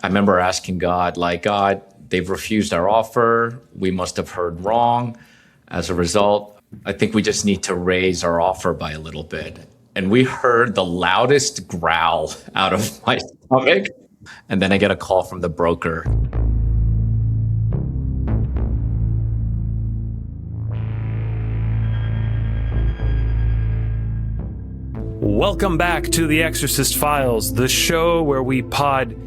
I remember asking God, like, God, they've refused our offer. We must have heard wrong. As a result, I think we just need to raise our offer by a little bit. And we heard the loudest growl out of my stomach. And then I get a call from the broker. Welcome back to The Exorcist Files, the show where we podcast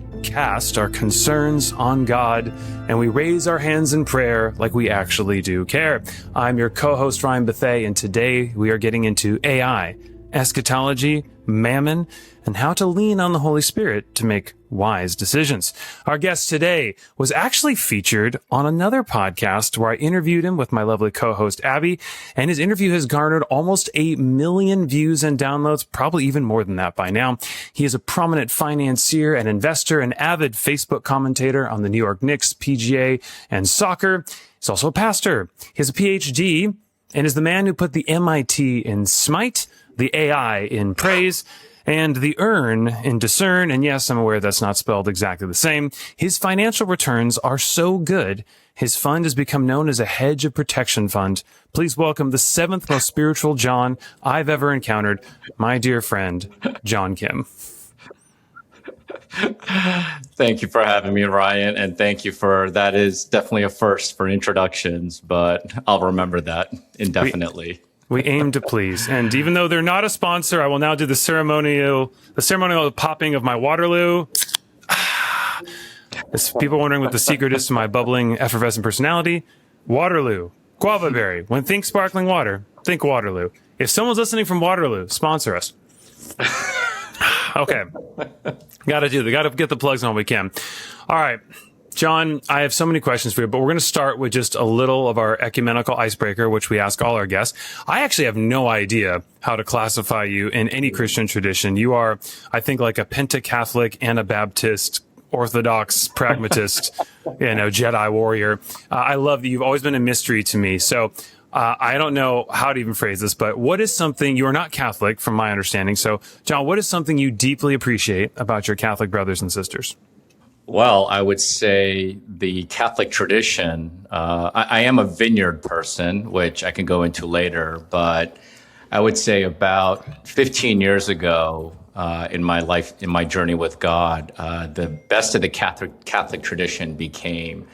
our concerns on God and we raise our hands in prayer like we actually do care. I'm your co-host, Ryan Bethay, and today we are getting into AI, eschatology, mammon, and how to lean on the Holy Spirit to make wise decisions. Our guest today was actually featured on another podcast where I interviewed him with my lovely co-host, Abby, and his interview has garnered almost 8 million views and downloads, probably even more than that by now. He is a prominent financier and investor, an avid Facebook commentator on the New York Knicks, PGA, and soccer. He's also a pastor. He has a PhD and is the man who put the MIT in Smite, the AI in Praise, and the Earn in Discern. And yes, I'm aware that's not spelled exactly the same. His financial returns are so good, his fund has become known as a hedge of protection fund. Please welcome the 7th most spiritual John I've ever encountered, my dear friend, John Kim. Thank you for having me, Ryan. And thank you that is definitely a first for introductions, but I'll remember that indefinitely. We aim to please. And even though they're not a sponsor, I will now do the ceremonial popping of my Waterloo. There's people wondering what the secret is to my bubbling, effervescent personality. Waterloo. Guava berry. When think sparkling water, think Waterloo. If someone's listening from Waterloo, sponsor us. Okay. Gotta get the plugs on when we can. All right. John, I have so many questions for you, but we're going to start with just a little of our ecumenical icebreaker, which we ask all our guests. I actually have no idea how to classify you in any Christian tradition. You are, I think, like a Penta-Catholic, Anabaptist, Orthodox, pragmatist, Jedi warrior. I love that you've always been a mystery to me. So I don't know how to even phrase this, but what is something, you are not Catholic from my understanding. So, John, what is something you deeply appreciate about your Catholic brothers and sisters? Well, I would say the Catholic tradition, I am a vineyard person, which I can go into later, but I would say about 15 years ago in my life, in my journey with God, the best of the Catholic tradition became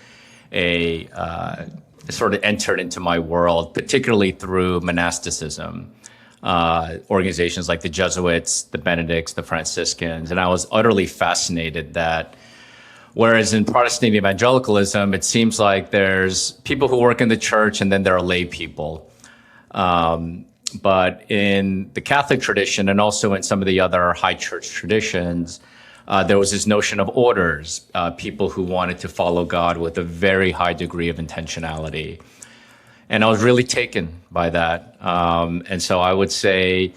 sort of entered into my world, particularly through monasticism. Organizations like the Jesuits, the Benedicts, the Franciscans, and I was utterly fascinated that whereas in Protestant evangelicalism, it seems like there's people who work in the church and then there are lay people. But in the Catholic tradition and also in some of the other high church traditions, there was this notion of orders, people who wanted to follow God with a very high degree of intentionality. And I was really taken by that. And so I would say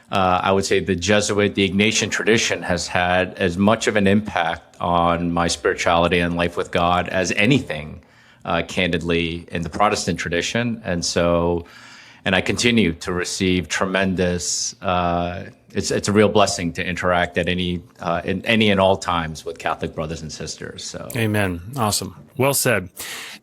the Jesuit, the Ignatian tradition has had as much of an impact on my spirituality and life with God as anything, candidly, in the Protestant tradition. And I continue to receive tremendous, it's a real blessing to interact at any and all times with Catholic brothers and sisters. So, amen. Awesome. Well said.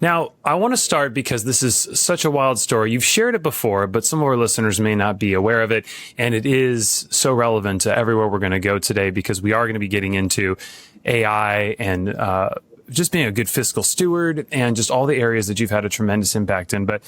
Now, I want to start because this is such a wild story. You've shared it before, but some of our listeners may not be aware of it. And it is so relevant to everywhere we're going to go today because we are going to be getting into AI and just being a good fiscal steward and just all the areas that you've had a tremendous impact in. But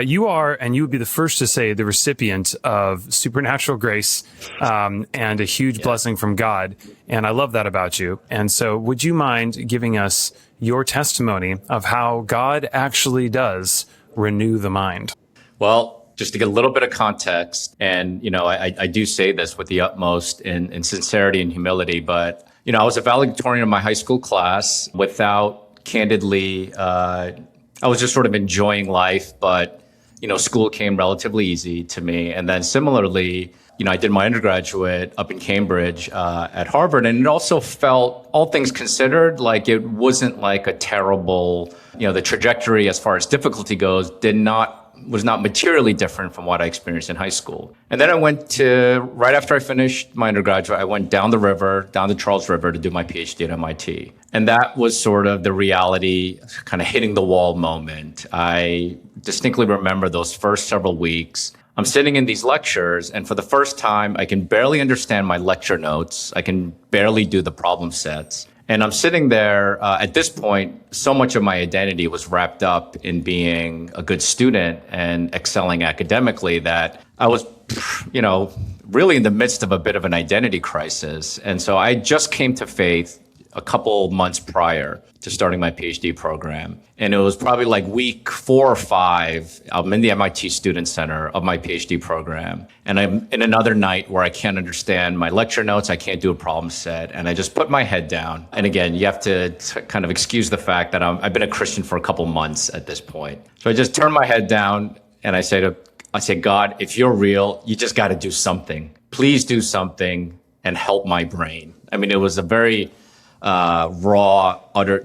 you are, and you would be the first to say, the recipient of supernatural grace and a huge blessing from God. And I love that about you. And so would you mind giving us your testimony of how God actually does renew the mind? Well, just to get a little bit of context, and, I do say this with the utmost in sincerity and humility, but, I was a valedictorian in my high school class without, candidly, I was just sort of enjoying life, but, school came relatively easy to me. And then similarly, I did my undergraduate up in Cambridge at Harvard, and it also felt, all things considered, like it wasn't like a terrible, the trajectory as far as difficulty goes did not was not materially different from what I experienced in high school. And then right after I finished my undergraduate, I went down the Charles River to do my PhD at MIT. And that was sort of the reality, kind of hitting the wall moment. I distinctly remember those first several weeks. I'm sitting in these lectures, and for the first time, I can barely understand my lecture notes. I can barely do the problem sets. And I'm sitting there, at this point, so much of my identity was wrapped up in being a good student and excelling academically that I was, really in the midst of a bit of an identity crisis. And so I just came to faith a couple months prior to starting my PhD program. And it was probably like week 4 or 5. I'm in the MIT Student Center of my PhD program. And I'm in another night where I can't understand my lecture notes. I can't do a problem set. And I just put my head down. And again, you have to kind of excuse the fact that I've been a Christian for a couple months at this point. So I just turn my head down and I say, God, if you're real, you just got to do something. Please do something and help my brain. I mean, it was a very raw, utter,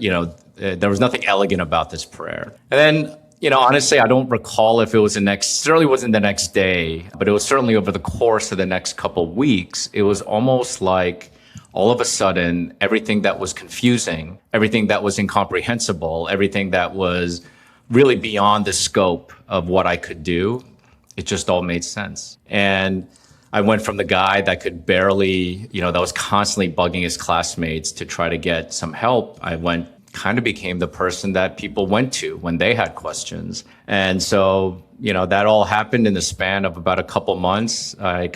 there was nothing elegant about this prayer. And then, honestly, I don't recall if it was certainly wasn't the next day, but it was certainly over the course of the next couple of weeks. It was almost like all of a sudden, everything that was confusing, everything that was incomprehensible, everything that was really beyond the scope of what I could do, it just all made sense. And I went from the guy that could barely, that was constantly bugging his classmates to try to get some help. Kind of became the person that people went to when they had questions. And so, that all happened in the span of about a couple months. I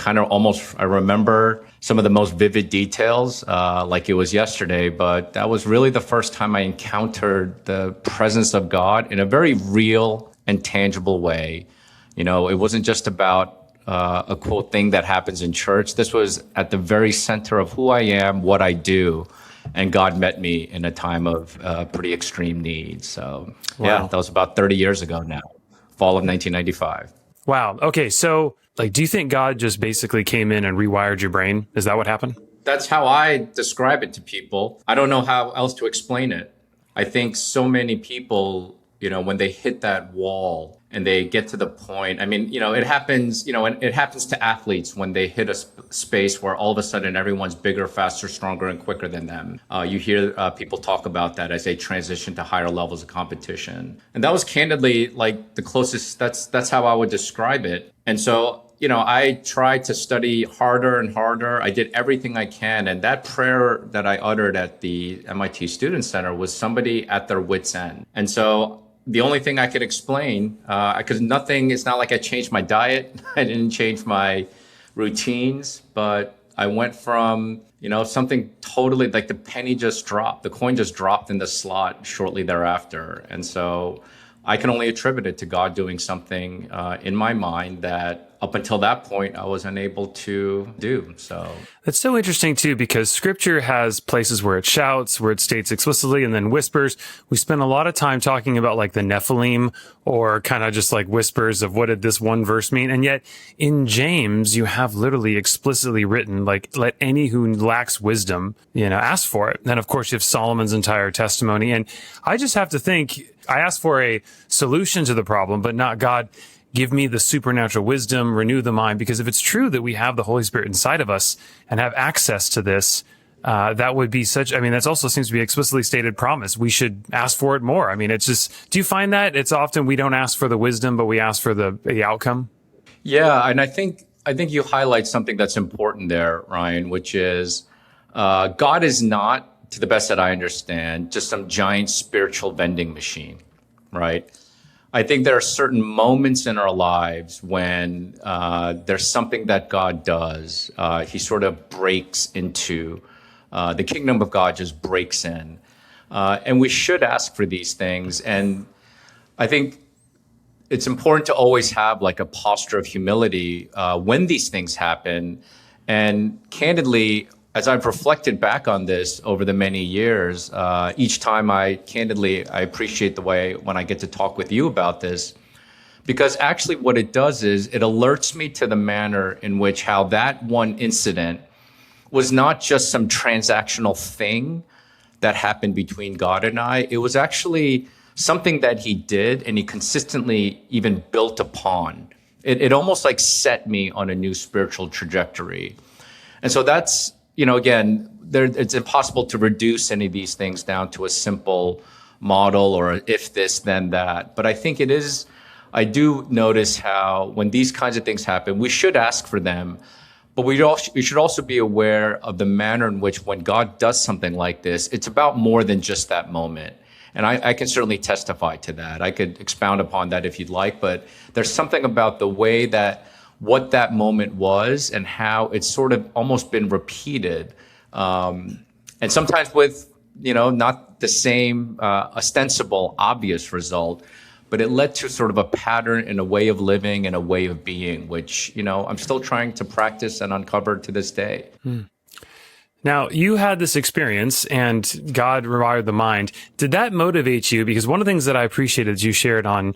remember some of the most vivid details, like it was yesterday, but that was really the first time I encountered the presence of God in a very real and tangible way. It wasn't just about a cool thing that happens in church. This was at the very center of who I am, what I do. And God met me in a time of pretty extreme need. So, Yeah, that was about 30 years ago now, fall of 1995. Wow. Okay. So, do you think God just basically came in and rewired your brain? Is that what happened? That's how I describe it to people. I don't know how else to explain it. I think so many people, when they hit that wall and they get to the point, it happens, and it happens to athletes when they hit a space where all of a sudden everyone's bigger, faster, stronger, and quicker than them. You hear people talk about that as they transition to higher levels of competition. And that was candidly like the closest, that's how I would describe it. And so, I tried to study harder and harder. I did everything I can. And that prayer that I uttered at the MIT Student Center was somebody at their wit's end. And so the only thing I could explain, because it's not like I changed my diet. I didn't change my routines, but I went from, something totally like the penny just dropped. The coin just dropped in the slot shortly thereafter. And so I can only attribute it to God doing something in my mind that up until that point, I was unable to do. So that's so interesting too, because scripture has places where it shouts, where it states explicitly and then whispers. We spend a lot of time talking about like the Nephilim or kind of just like whispers of what did this one verse mean. And yet in James, you have literally explicitly written, like, let any who lacks wisdom, ask for it. And of course you have Solomon's entire testimony. And I just have to think, I asked for a solution to the problem, but not God, give me the supernatural wisdom, renew the mind. Because if it's true that we have the Holy Spirit inside of us and have access to this, that would be that also seems to be explicitly stated promise. We should ask for it more. It's just, do you find that it's often we don't ask for the wisdom, but we ask for the outcome? Yeah. And I think you highlight something that's important there, Ryan, which is, God is not, to the best that I understand, just some giant spiritual vending machine, right? I think there are certain moments in our lives when there's something that God does. He sort of breaks into, the kingdom of God just breaks in. And we should ask for these things. And I think it's important to always have like a posture of humility when these things happen. And candidly, as I've reflected back on this over the many years, each time I appreciate the way when I get to talk with you about this, because actually what it does is it alerts me to the manner in which how that one incident was not just some transactional thing that happened between God and I. It was actually something that he did and he consistently even built upon. It almost like set me on a new spiritual trajectory. And so that's, again, it's impossible to reduce any of these things down to a simple model or if this, then that. But I think I do notice how when these kinds of things happen, we should ask for them. But we should also be aware of the manner in which when God does something like this, it's about more than just that moment. And I can certainly testify to that. I could expound upon that if you'd like, but there's something about the way that what that moment was and how it's sort of almost been repeated. And sometimes with, not the same ostensible, obvious result, but it led to sort of a pattern and a way of living and a way of being, which, I'm still trying to practice and uncover to this day. Now, you had this experience and God rewired the mind. Did that motivate you? Because one of the things that I appreciated that you shared on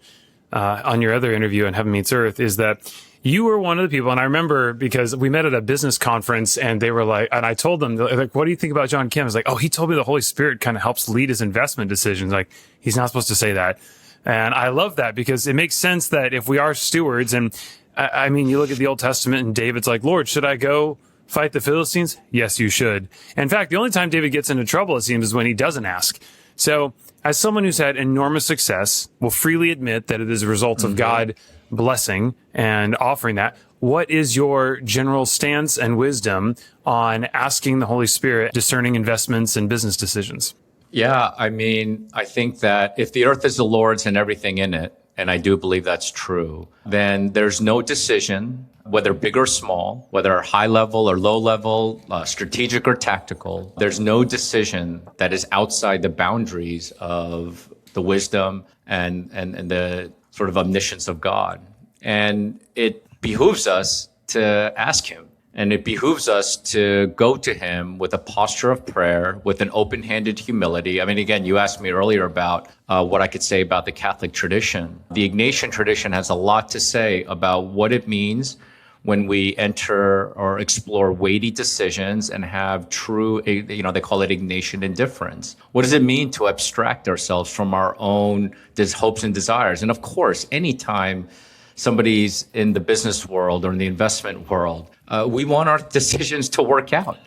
your other interview on Heaven Meets Earth is that you were one of the people, and I remember because we met at a business conference and they were like, and I told them, like, what do you think about John Kim? I was like, oh, he told me the Holy Spirit kind of helps lead his investment decisions. Like, he's not supposed to say that. And I love that because it makes sense that if we are stewards, and I mean, you look at the Old Testament and David's like, Lord, should I go fight the Philistines? Yes, you should. In fact, the only time David gets into trouble, it seems, is when he doesn't ask. So as someone who's had enormous success, will freely admit that it is a result of God blessing and offering that. What is your general stance and wisdom on asking the Holy Spirit, discerning investments and business decisions? Yeah, I mean, I think that if the earth is the Lord's and everything in it, and I do believe that's true, then there's no decision, whether big or small, whether high level or low level, strategic or tactical, there's no decision that is outside the boundaries of the wisdom and the sort of omniscience of God. And it behooves us to ask him. And it behooves us to go to him with a posture of prayer, with an open-handed humility. I mean, again, you asked me earlier about what I could say about the Catholic tradition. The Ignatian tradition has a lot to say about what it means when we enter or explore weighty decisions and have true, they call it Ignatian indifference. What does it mean to abstract ourselves from our own hopes and desires? And of course, anytime somebody's in the business world or in the investment world, we want our decisions to work out.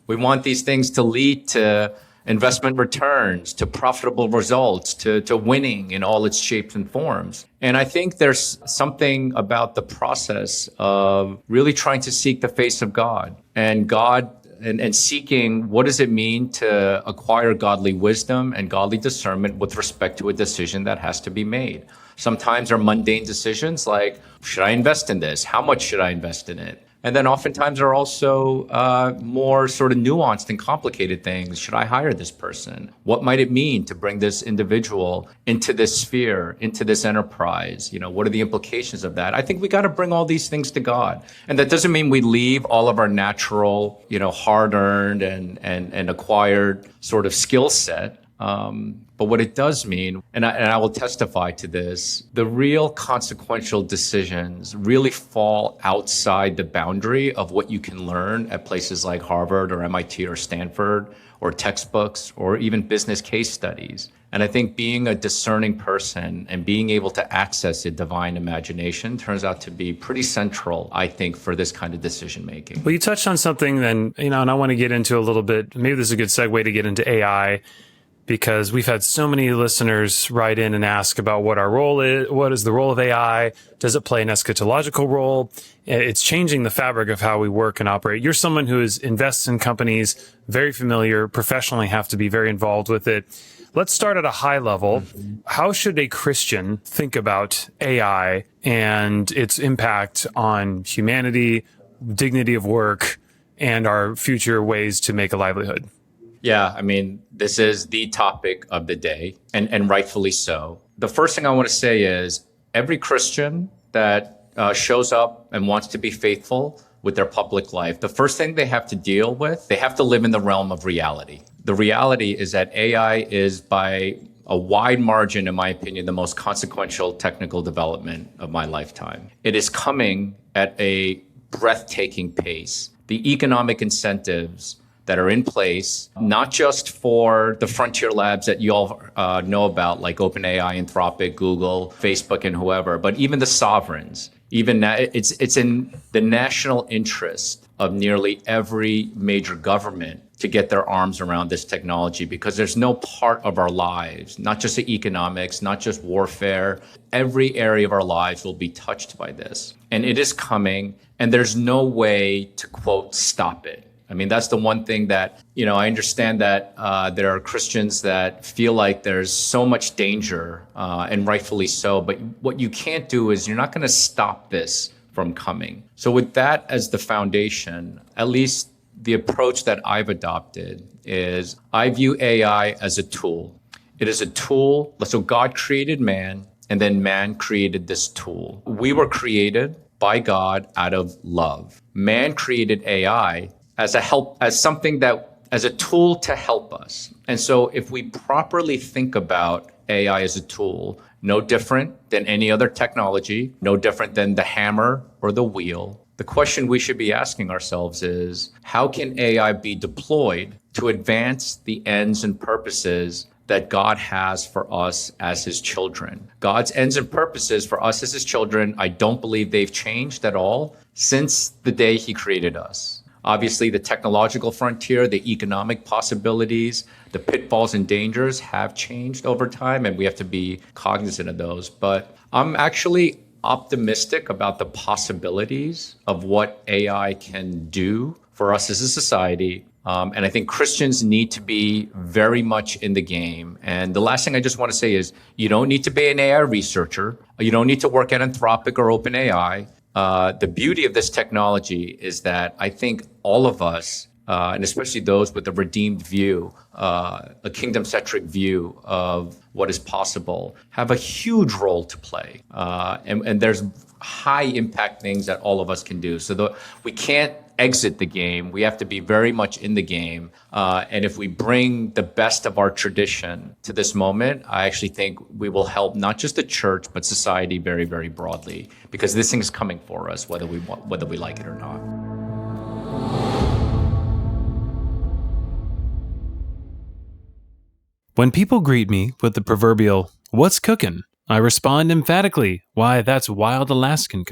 We want these things to lead to investment returns, to profitable results, to winning in all its shapes and forms. And I think there's something about the process of really trying to seek the face of God and seeking what does it mean to acquire godly wisdom and godly discernment with respect to a decision that has to be made. Sometimes are mundane decisions like, should I invest in this? How much should I invest in it? And then oftentimes are also more sort of nuanced and complicated things. Should I hire this person? What might it mean to bring this individual into this sphere, into this enterprise? What are the implications of that? I think we got to bring all these things to God. And that doesn't mean we leave all of our natural, hard-earned and acquired sort of skill set. But what it does mean, and I will testify to this, the real consequential decisions really fall outside the boundary of what you can learn at places like Harvard or MIT or Stanford or textbooks or even business case studies. And I think being a discerning person and being able to access a divine imagination turns out to be pretty central, I think, for this kind of decision making. Well, you touched on something then, and I want to get into a little bit, maybe this is a good segue to get into AI. Because we've had so many listeners write in and ask about what our role is. What is the role of AI? Does it play an eschatological role? It's changing the fabric of how we work and operate. You're someone who invests in companies, very familiar, professionally have to be very involved with it. Let's start at a high level. How should a Christian think about AI and its impact on humanity, dignity of work, and our future ways to make a livelihood? Yeah, I mean, this is the topic of the day, and rightfully so. The first thing I want to say is every Christian that shows up and wants to be faithful with their public life, the first thing they have to deal with, they have to live in the realm of reality. The reality is that AI is by a wide margin, in my opinion, the most consequential technical development of my lifetime. It is coming at a breathtaking pace. The economic incentives that are in place, not just for the frontier labs that you all know about, like OpenAI, Anthropic, Google, Facebook, and whoever, but even the sovereigns. Even now, it's in the national interest of nearly every major government to get their arms around this technology, because there's no part of our lives, not just the economics, not just warfare, every area of our lives will be touched by this. And it is coming, and there's no way to, quote, stop it. I mean, that's the one thing that, I understand that there are Christians that feel like there's so much danger, and rightfully so. But what you can't do is you're not going to stop this from coming. So with that as the foundation, at least the approach that I've adopted is I view AI as a tool. It is a tool. So God created man, and then man created this tool. We were created by God out of love. Man created AI as a tool to help us. And so if we properly think about AI as a tool, no different than any other technology, no different than the hammer or the wheel, the question we should be asking ourselves is, how can AI be deployed to advance the ends and purposes that God has for us as his children? God's ends and purposes for us as his children, I don't believe they've changed at all since the day he created us. Obviously, the technological frontier, the economic possibilities, the pitfalls and dangers have changed over time, and we have to be cognizant of those. But I'm actually optimistic about the possibilities of what AI can do for us as a society. And I think Christians need to be very much in the game. And the last thing I just want to say is, you don't need to be an AI researcher. You don't need to work at Anthropic or OpenAI. The beauty of this technology is that I think all of us, and especially those with a redeemed view, a kingdom-centric view of what is possible, have a huge role to play. And there's high impact things that all of us can do. So we can't exit the game. We have to be very much in the game. And if we bring the best of our tradition to this moment, I actually think we will help not just the church, but society very, very broadly, because this thing is coming for us, whether we like it or not. When people greet me with the proverbial, "What's cookin'?" I respond emphatically, "Why, that's wild Alaskan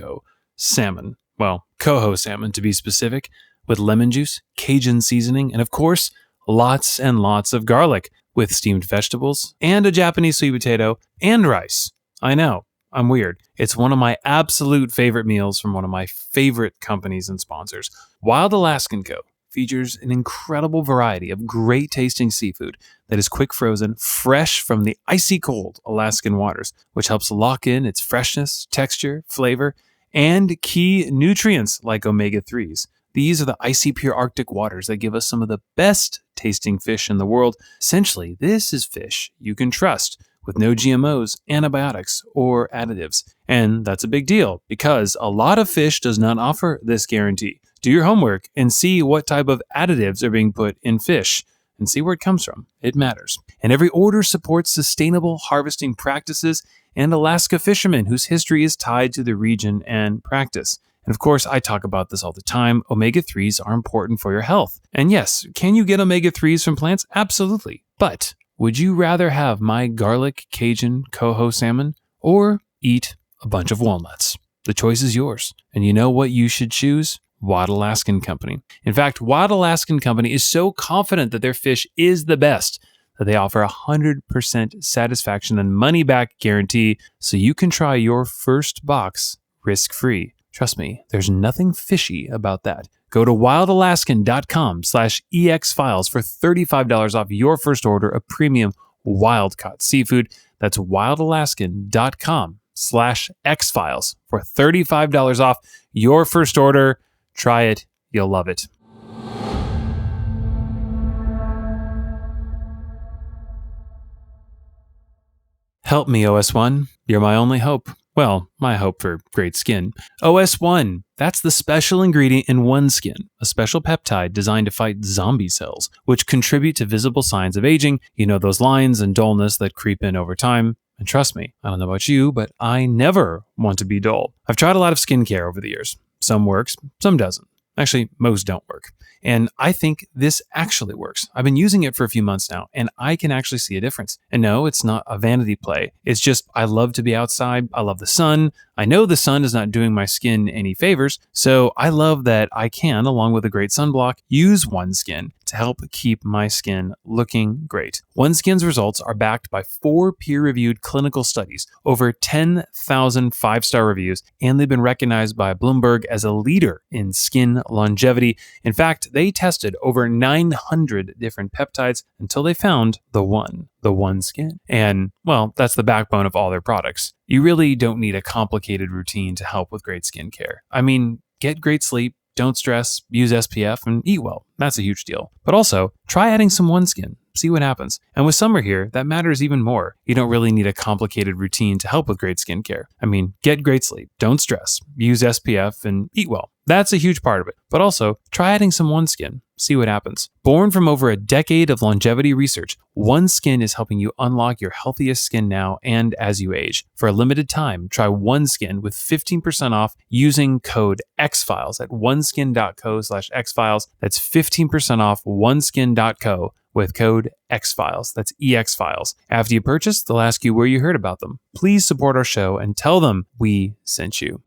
salmon. Well, coho salmon to be specific, with lemon juice, Cajun seasoning, and of course, lots and lots of garlic, with steamed vegetables, and a Japanese sweet potato, and rice. I know, I'm weird. It's one of my absolute favorite meals from one of my favorite companies and sponsors. Wild Alaskan Co. features an incredible variety of great tasting seafood that is quick frozen, fresh from the icy cold Alaskan waters, which helps lock in its freshness, texture, flavor, and key nutrients like omega-3s. These are the icy pure Arctic waters that give us some of the best tasting fish in the world. Essentially, this is fish you can trust with no GMOs, antibiotics, or additives. And that's a big deal because a lot of fish does not offer this guarantee. Do your homework and see what type of additives are being put in fish and see where it comes from. It matters. And every order supports sustainable harvesting practices and Alaska fishermen whose history is tied to the region and practice. And of course, I talk about this all the time. Omega-3s are important for your health. And yes, can you get omega-3s from plants? Absolutely. But would you rather have my garlic Cajun coho salmon or eat a bunch of walnuts? The choice is yours. And you know what you should choose? Wild Alaskan Company. In fact, Wild Alaskan Company is so confident that their fish is the best that they offer 100% satisfaction and money-back guarantee so you can try your first box risk-free. Trust me, there's nothing fishy about that. Go to wildalaskan.com/exfiles for $35 off your first order of premium wild-caught seafood. That's wildalaskan.com/exfiles for $35 off your first order. Try it. You'll love it. Help me, OS1. You're my only hope. Well, my hope for great skin. OS1, that's the special ingredient in OneSkin, a special peptide designed to fight zombie cells, which contribute to visible signs of aging. You know, those lines and dullness that creep in over time. And trust me, I don't know about you, but I never want to be dull. I've tried a lot of skincare over the years. Some works, some doesn't. Actually, most don't work. And I think this actually works. I've been using it for a few months now, and I can actually see a difference. And no, it's not a vanity play. It's just I love to be outside. I love the sun. I know the sun is not doing my skin any favors, so I love that I can, along with a great sunblock, use OneSkin to help keep my skin looking great. OneSkin's results are backed by 4 peer-reviewed clinical studies, over 10,000 5-star reviews, and they've been recognized by Bloomberg as a leader in skin longevity. In fact, they tested over 900 different peptides until they found the OneSkin. And, well, that's the backbone of all their products. You really don't need a complicated routine to help with great skincare. I mean, get great sleep, don't stress, use SPF, and eat well. That's a huge deal. But also, try adding some OneSkin. See what happens. And with summer here, that matters even more. You don't really need a complicated routine to help with great skincare. I mean, get great sleep, don't stress, use SPF, and eat well. That's a huge part of it. But also, try adding some OneSkin. See what happens. Born from over a decade of longevity research, OneSkin is helping you unlock your healthiest skin now and as you age. For a limited time, try OneSkin with 15% off using code XFiles at oneskin.co/XFiles. That's 15% off oneskin.co with code XFiles. That's EXFiles. After you purchase, they'll ask you where you heard about them. Please support our show and tell them we sent you.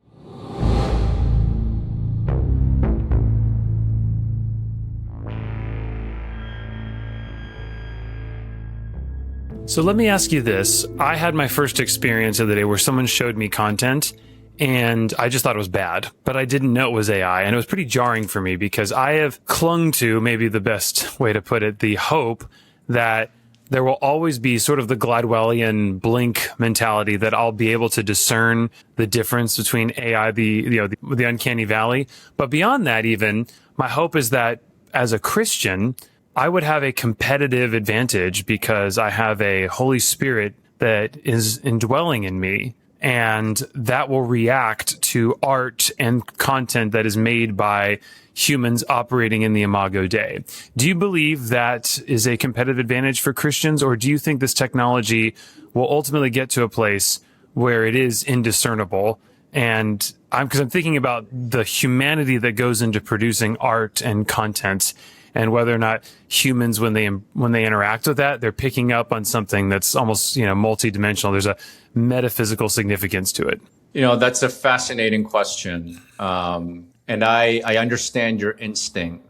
So let me ask you this. I had my first experience the other day where someone showed me content and I just thought it was bad, but I didn't know it was AI. And it was pretty jarring for me because I have clung to, maybe the best way to put it, the hope that there will always be sort of the Gladwellian blink mentality that I'll be able to discern the difference between AI, the uncanny valley. But beyond that, even my hope is that as a Christian, I would have a competitive advantage because I have a Holy Spirit that is indwelling in me, and that will react to art and content that is made by humans operating in the Imago Dei. Do you believe that is a competitive advantage for Christians, or do you think this technology will ultimately get to a place where it is indiscernible? And because I'm thinking about the humanity that goes into producing art and content, and whether or not humans, when they interact with that, they're picking up on something that's almost, multidimensional. There's a metaphysical significance to it. That's a fascinating question. And I understand your instinct.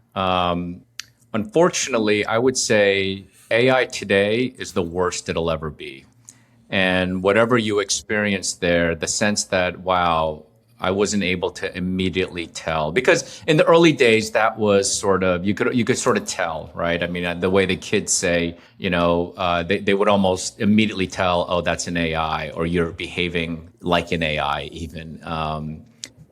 Unfortunately, I would say AI today is the worst it'll ever be. And whatever you experience there, the sense that, wow, I wasn't able to immediately tell, because in the early days that was sort of, you could sort of tell, right? I mean, the way the kids say, they would almost immediately tell, oh, that's an AI, or you're behaving like an AI even.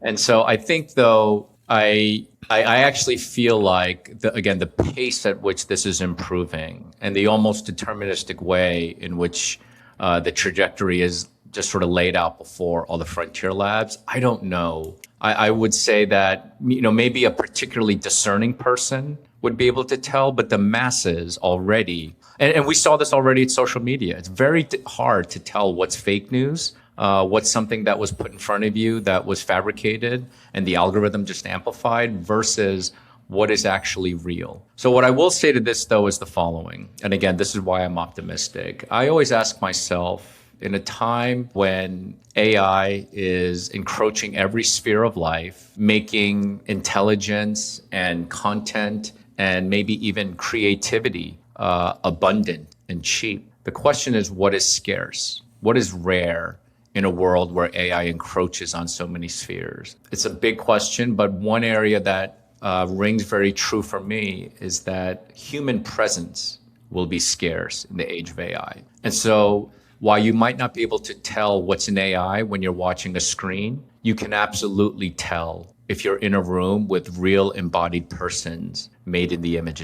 And so I think though, I actually feel like the pace at which this is improving and the almost deterministic way in which the trajectory is just sort of laid out before all the frontier labs, I don't know. I would say that, maybe a particularly discerning person would be able to tell, but the masses already, and we saw this already in social media, it's very hard to tell what's fake news, what's something that was put in front of you that was fabricated and the algorithm just amplified versus what is actually real. So what I will say to this, though, is the following. And again, this is why I'm optimistic. I always ask myself, in a time when AI is encroaching every sphere of life, making intelligence and content and maybe even creativity abundant and cheap, the question is, what is scarce? What is rare in a world where AI encroaches on so many spheres? It's a big question, but one area that rings very true for me is that human presence will be scarce in the age of AI. And so while you might not be able to tell what's an AI when you're watching a screen, you can absolutely tell if you're in a room with real embodied persons made in the image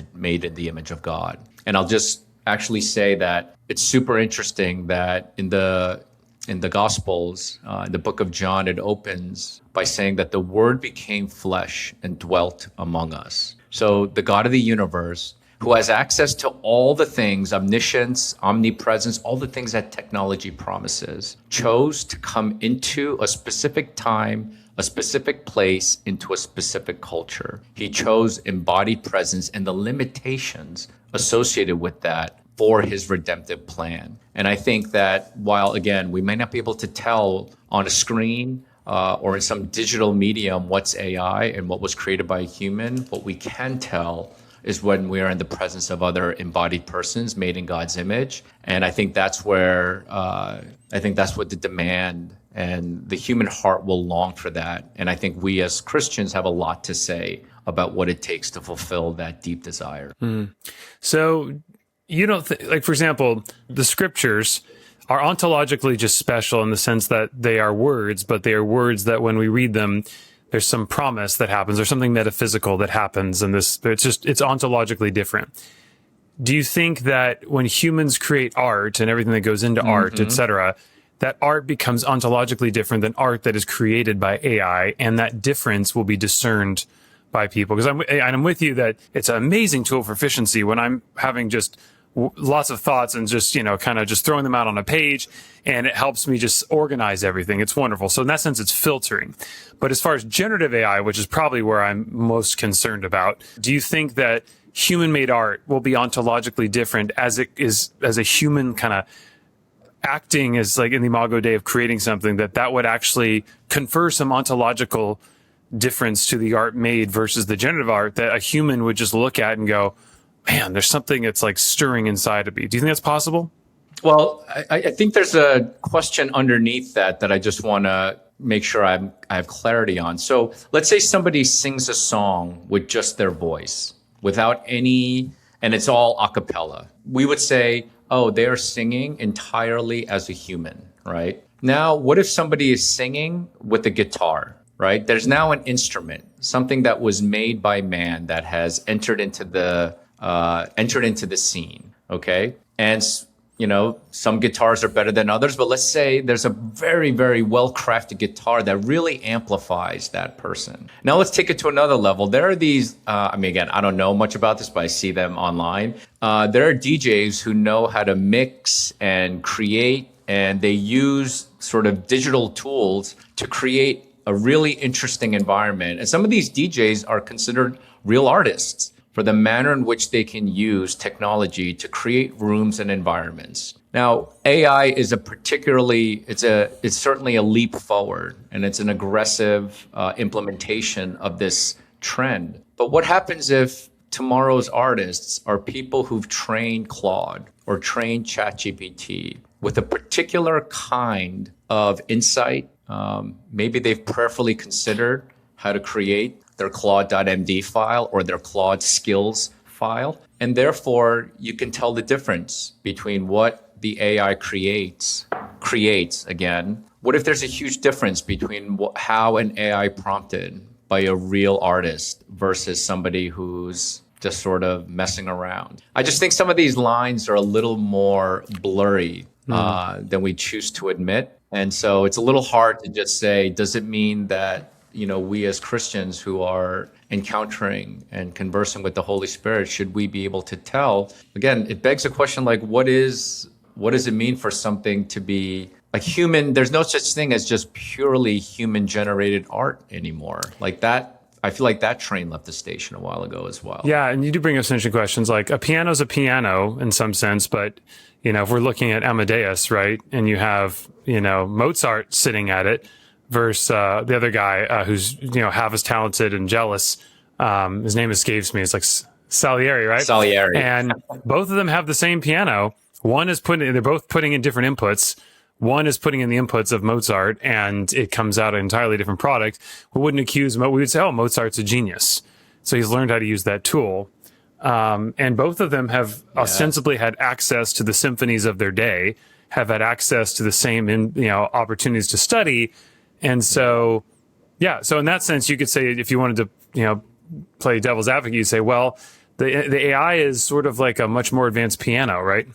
of God. And I'll just actually say that it's super interesting that in the Gospels, in the book of John, it opens by saying that the Word became flesh and dwelt among us. So the God of the universe, who has access to all the things, omniscience, omnipresence, all the things that technology promises, chose to come into a specific time, a specific place into a specific culture. He chose embodied presence and the limitations associated with that for his redemptive plan. And I think that while, again, we may not be able to tell on a screen or in some digital medium what's AI and what was created by a human, what we can tell is when we are in the presence of other embodied persons made in God's image. And I think that's where, what the demand and the human heart will long for that. And I think we as Christians have a lot to say about what it takes to fulfill that deep desire. So you don't like, for example, the scriptures are ontologically just special in the sense that they are words, but they are words that when we read them, there's some promise that happens or something metaphysical that happens. And it's ontologically different. Do you think that when humans create art and everything that goes into art, et cetera, that art becomes ontologically different than art that is created by AI, and that difference will be discerned by people? Because I'm with you that it's an amazing tool for efficiency when I'm having just lots of thoughts and just, kind of just throwing them out on a page, and it helps me just organize everything. It's wonderful. So in that sense, it's filtering. But as far as generative AI, which is probably where I'm most concerned about, do you think that human-made art will be ontologically different as a human kind of acting as like in the Imago Dei of creating something, that would actually confer some ontological difference to the art made versus the generative art that a human would just look at and go, man, there's something that's like stirring inside of me? Do you think that's possible? Well, I think there's a question underneath that I just want to make sure I have clarity on. So let's say somebody sings a song with just their voice without any, and it's all a cappella. We would say, oh, they're singing entirely as a human, right? Now, what if somebody is singing with a guitar, right? There's now an instrument, something that was made by man that has entered into the scene, okay? And, some guitars are better than others, but let's say there's a very, very well-crafted guitar that really amplifies that person. Now let's take it to another level. There are these, again, I don't know much about this, but I see them online. There are DJs who know how to mix and create, and they use sort of digital tools to create a really interesting environment. And some of these DJs are considered real artists for the manner in which they can use technology to create rooms and environments. Now, AI is it's certainly a leap forward, and it's an aggressive implementation of this trend. But what happens if tomorrow's artists are people who've trained Claude or trained ChatGPT with a particular kind of insight? Maybe they've prayerfully considered how to create their Claude.md file or their Claude skills file. And therefore, you can tell the difference between what the AI creates again. What if there's a huge difference between how an AI prompted by a real artist versus somebody who's just sort of messing around? I just think some of these lines are a little more blurry than we choose to admit. And so it's a little hard to just say, does it mean that we as Christians who are encountering and conversing with the Holy Spirit, should we be able to tell? Again, it begs a question like, what does it mean for something to be like human? There's no such thing as just purely human generated art anymore. Like that, I feel like that train left the station a while ago as well. Yeah, and you do bring up some interesting questions. Like a piano's a piano in some sense, but if we're looking at Amadeus, right, and you have Mozart sitting at it, versus the other guy who's half as talented and jealous. His name escapes me. It's like Salieri, right? Salieri. And both of them have the same piano. They're both putting in different inputs. One is putting in the inputs of Mozart, and it comes out an entirely different product. We wouldn't accuse we would say, oh, Mozart's a genius. So he's learned how to use that tool. And both of them have ostensibly had access to the symphonies of their day, have had access to the same opportunities to study. And so, so in that sense, you could say, if you wanted to, play devil's advocate, you say, well, the AI is sort of like a much more advanced piano, right?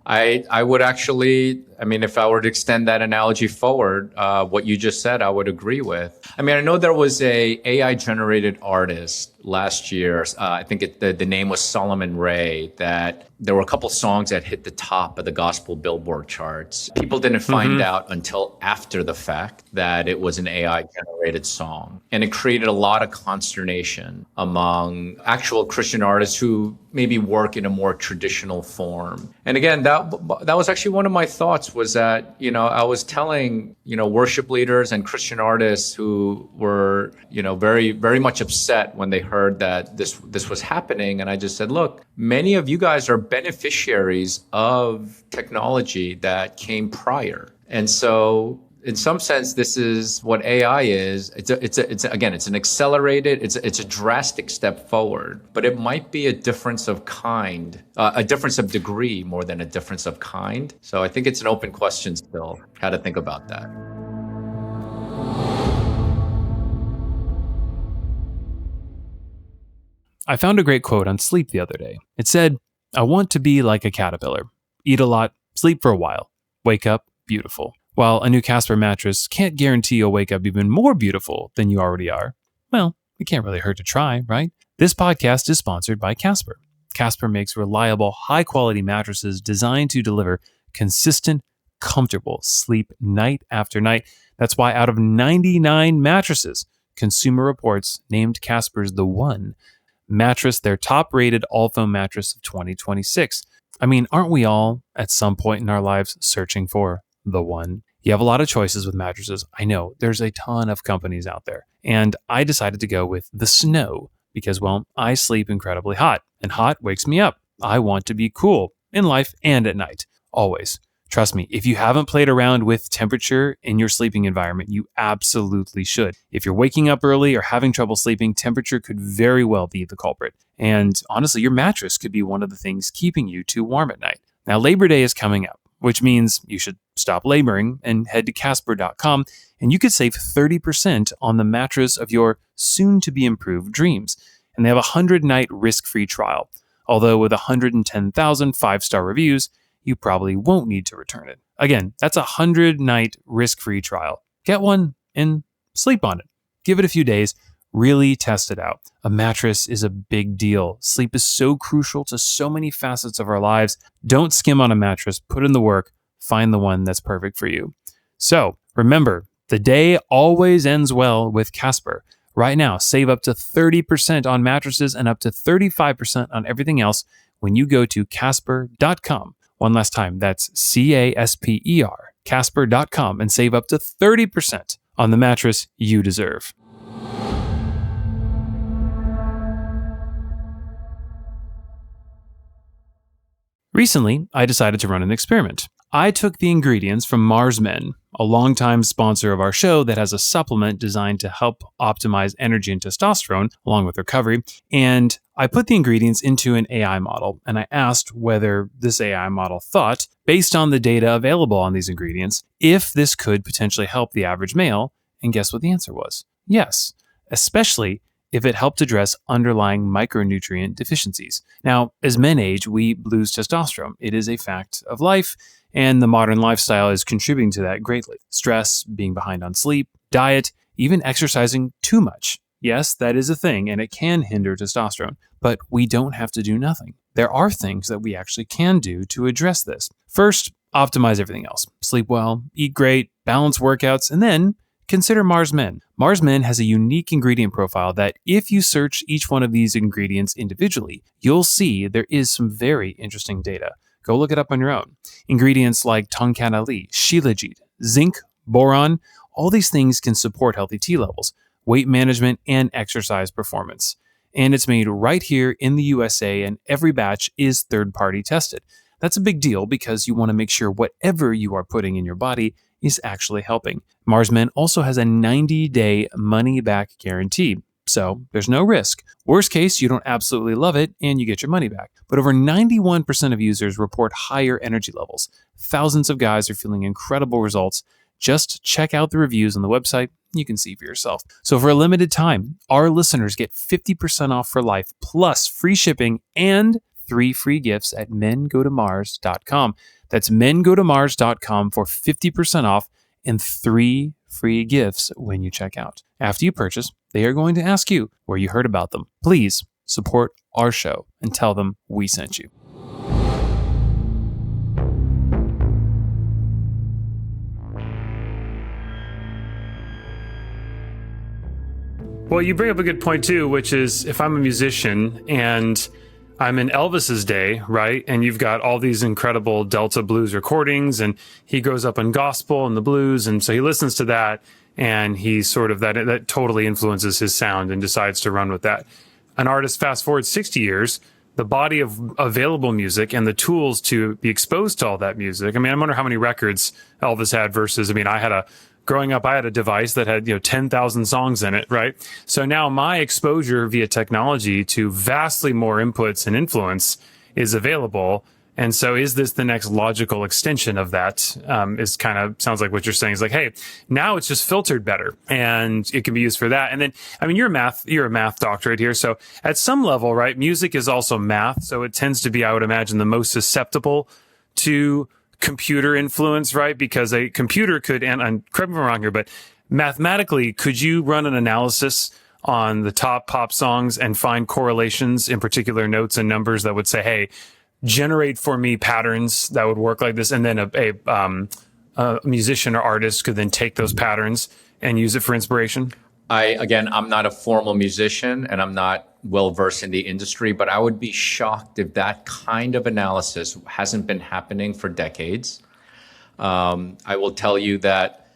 I would actually I mean, if I were to extend that analogy forward, what you just said, I would agree with. I mean, I know there was a AI generated artist last year. I think the name was Solomon Ray. That there were a couple songs that hit the top of the gospel Billboard charts. People didn't find out until after the fact that it was an AI generated song, and it created a lot of consternation among actual Christian artists who maybe work in a more traditional form. And again, that was actually one of my thoughts, was that, I was telling, worship leaders and Christian artists who were, very, very much upset when they heard that this was happening. And I just said, look, many of you guys are beneficiaries of technology that came prior. And so in some sense, this is what AI is. It's an accelerated, it's a drastic step forward, but it might be a difference of kind, a difference of degree more than a difference of kind. So I think it's an open question still, how to think about that. I found a great quote on sleep the other day. It said, "I want to be like a caterpillar. Eat a lot, sleep for a while, wake up beautiful." While a new Casper mattress can't guarantee you'll wake up even more beautiful than you already are, well, it can't really hurt to try, right? This podcast is sponsored by Casper. Casper makes reliable, high-quality mattresses designed to deliver consistent, comfortable sleep night after night. That's why out of 99 mattresses, Consumer Reports named Casper's the One mattress their top-rated all-foam mattress of 2026. I mean, aren't we all, at some point in our lives, searching for the one? You have a lot of choices with mattresses. I know there's a ton of companies out there. And I decided to go with the Snow because, well, I sleep incredibly hot, and hot wakes me up. I want to be cool in life and at night, always. Trust me, if you haven't played around with temperature in your sleeping environment, you absolutely should. If you're waking up early or having trouble sleeping, temperature could very well be the culprit. And honestly, your mattress could be one of the things keeping you too warm at night. Now, Labor Day is coming up, which means you should stop laboring and head to Casper.com, and you could save 30% on the mattress of your soon-to-be-improved dreams. And they have a 100-night risk-free trial. Although with 110,000 five-star reviews, you probably won't need to return it. Again, that's a 100-night risk-free trial. Get one and sleep on it. Give it a few days. Really test it out. A mattress is a big deal. Sleep is so crucial to so many facets of our lives. Don't skim on a mattress. Put in the work. Find the one that's perfect for you. So remember, the day always ends well with Casper. Right now, save up to 30% on mattresses and up to 35% on everything else when you go to Casper.com. One last time, that's CASPER, Casper.com, and save up to 30% on the mattress you deserve. Recently, I decided to run an experiment. I took the ingredients from Mars Men, a longtime sponsor of our show that has a supplement designed to help optimize energy and testosterone, along with recovery, and I put the ingredients into an AI model, and I asked whether this AI model thought, based on the data available on these ingredients, if this could potentially help the average male, and guess what the answer was? Yes, especially if it helped address underlying micronutrient deficiencies. Now, as men age, we lose testosterone. It is a fact of life, and the modern lifestyle is contributing to that greatly. Stress, being behind on sleep, diet, even exercising too much. Yes, that is a thing, and it can hinder testosterone, but we don't have to do nothing. There are things that we actually can do to address this. First, optimize everything else. Sleep well, eat great, balance workouts, and then consider Mars Men. Mars Men has a unique ingredient profile that if you search each one of these ingredients individually, you'll see there is some very interesting data. Go look it up on your own. Ingredients like Tongkat Ali, Shilajit, zinc, boron, all these things can support healthy T levels, weight management, and exercise performance. And it's made right here in the USA, and every batch is third-party tested. That's a big deal because you want to make sure whatever you are putting in your body is actually helping. Mars Men also has a 90-day money-back guarantee, so there's no risk. Worst case, you don't absolutely love it and you get your money back. But over 91% of users report higher energy levels. Thousands of guys are feeling incredible results. Just check out the reviews on the website. You can see for yourself. So for a limited time, our listeners get 50% off for life, plus free shipping and 3 free gifts at mengotomars.com. That's mengotomars.com for 50% off and 3 free gifts when you check out. After you purchase, they are going to ask you where you heard about them. Please support our show and tell them we sent you. Well, you bring up a good point too, which is if I'm a musician and I'm in Elvis's day, right? And you've got all these incredible Delta blues recordings, and he grows up in gospel and the blues. And so he listens to that, and he sort of that totally influences his sound and decides to run with that. An artist fast forward 60 years, the body of available music and the tools to be exposed to all that music. I mean, I wonder how many records Elvis had versus, growing up, I had a device that had, 10,000 songs in it, right? So now my exposure via technology to vastly more inputs and influence is available. And so is this the next logical extension of that? Sounds like what you're saying is like, hey, now it's just filtered better and it can be used for that. And then, you're a math doctorate here. So at some level, right, music is also math. So it tends to be, I would imagine, the most susceptible to computer influence, right? Because a computer could, and correct me if I'm wrong here, but mathematically, could you run an analysis on the top pop songs and find correlations in particular notes and numbers that would say, hey, generate for me patterns that would work like this? And then a musician or artist could then take those patterns and use it for inspiration? I'm not a formal musician and I'm not well versed in the industry, but I would be shocked if that kind of analysis hasn't been happening for decades. I will tell you that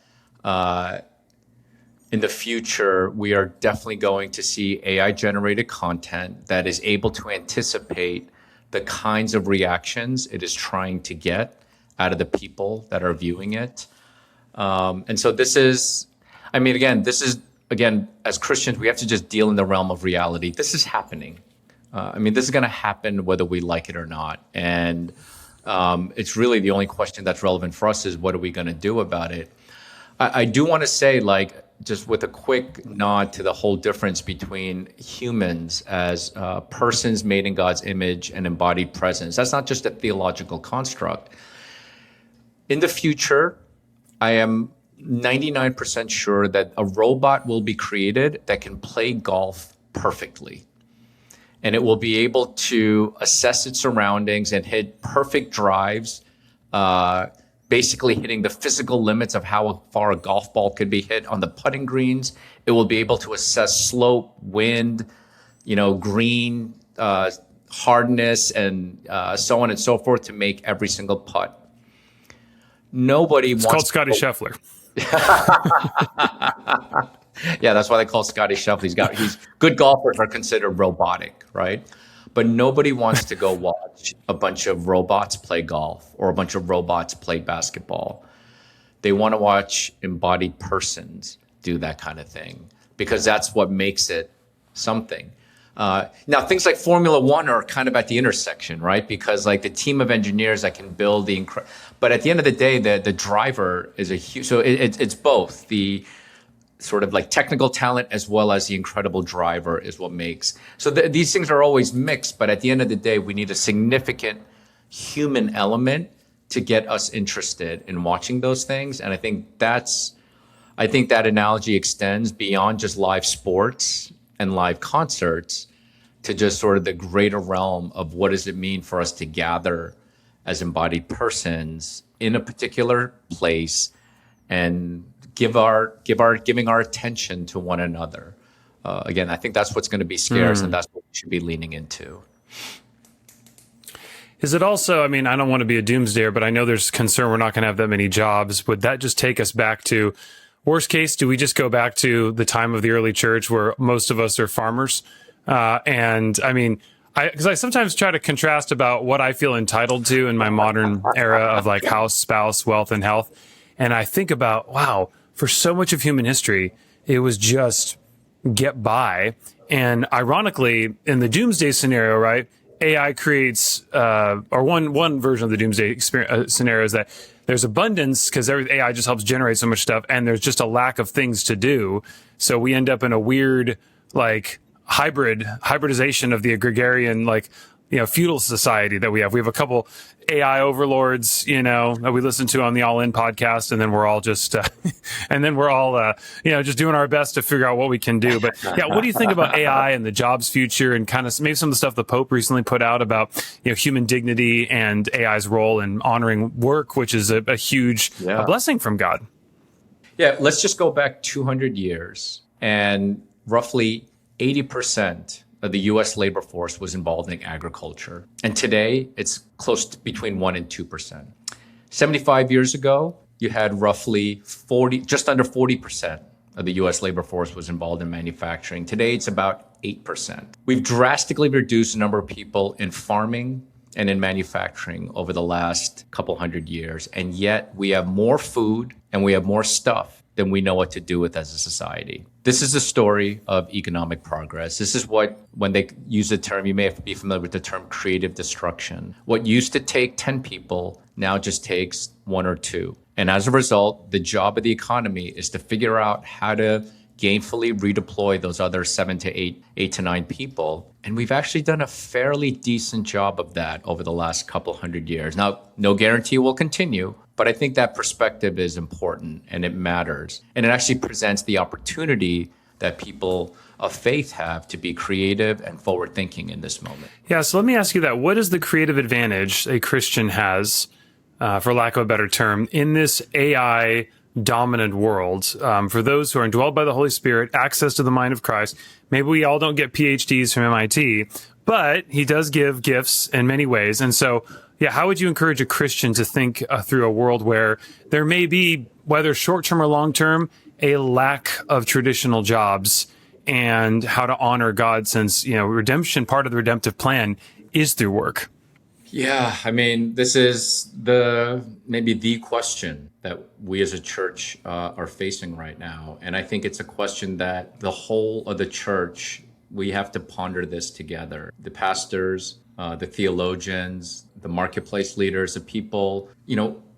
in the future, we are definitely going to see AI generated content that is able to anticipate the kinds of reactions it is trying to get out of the people that are viewing it. And so this is, again, as Christians, we have to just deal in the realm of reality. This is happening. This is going to happen whether we like it or not. And it's really the only question that's relevant for us is what are we going to do about it? I do want to say, just with a quick nod to the whole difference between humans as persons made in God's image and embodied presence. That's not just a theological construct. In the future, I am 99% sure that a robot will be created that can play golf perfectly. And it will be able to assess its surroundings and hit perfect drives, basically hitting the physical limits of how far a golf ball could be hit on the putting greens. It will be able to assess slope, wind, green, hardness, and so on and so forth to make every single putt. It's called Scotty Scheffler. Yeah, that's why they call Scotty Scheffler. He's good golfers are considered robotic, right? But nobody wants to go watch a bunch of robots play golf or a bunch of robots play basketball. They want to watch embodied persons do that kind of thing because that's what makes it something. Now, things like Formula One are kind of at the intersection, right? Because the team of engineers that can build but at the end of the day, the driver is a huge, so it's both the sort of technical talent as well as the incredible driver is what makes. So these things are always mixed, but at the end of the day, we need a significant human element to get us interested in watching those things. And I think that analogy extends beyond just live sports and live concerts to just sort of the greater realm of what does it mean for us to gather as embodied persons in a particular place and giving our attention to one another. Again, I think that's what's going to be scarce and that's what we should be leaning into. Is it also, I don't want to be a doomsdayer, but I know there's concern we're not going to have that many jobs. Would that just take us back to, worst case, do we just go back to the time of the early church where most of us are farmers? Because I sometimes try to contrast about what I feel entitled to in my modern era of house, spouse, wealth, and health. And I think about, wow, for so much of human history, it was just get by. And ironically, in the doomsday scenario, right, AI creates, or one version of the doomsday scenario is that there's abundance because AI just helps generate so much stuff, and there's just a lack of things to do. So we end up in a weird, hybridization of the agrarian, feudal society that we have. We have a couple AI overlords, that we listen to on the All In podcast, and then we're all just, just doing our best to figure out what we can do. But yeah, what do you think about AI and the jobs future, and kind of maybe some of the stuff the Pope recently put out about, human dignity and AI's role in honoring work, which is a huge a blessing from God? Yeah, let's just go back 200 years, and roughly 80% of the U.S. labor force was involved in agriculture. And today, it's close to between 1% and 2%. 75 years ago, you had roughly just under 40% of the U.S. labor force was involved in manufacturing. Today, it's about 8%. We've drastically reduced the number of people in farming and in manufacturing over the last couple hundred years. And yet, we have more food and we have more stuff than we know what to do with as a society. This is the story of economic progress. This is what, when they use the term, you may have to be familiar with the term creative destruction. What used to take 10 people now just takes 1 or 2. And as a result, the job of the economy is to figure out how to gainfully redeploy those other 7 to 8 to 9 people. And we've actually done a fairly decent job of that over the last couple hundred years. Now, no guarantee it will continue, but I think that perspective is important and it matters. And it actually presents the opportunity that people of faith have to be creative and forward thinking in this moment. Yeah, so let me ask you that. What is the creative advantage a Christian has, for lack of a better term, in this AI dominant world, for those who are indwelled by the Holy Spirit, access to the mind of Christ? Maybe we all don't get PhDs from MIT, but he does give gifts in many ways. And so, yeah, how would you encourage a Christian to think through a world where there may be, whether short-term or long-term, a lack of traditional jobs, and how to honor God, since, redemption, part of the redemptive plan is through work? Yeah, I mean, this is maybe the question that we as a church are facing right now. And I think it's a question that the whole of the church, we have to ponder this together. The pastors, the theologians, the marketplace leaders, the people,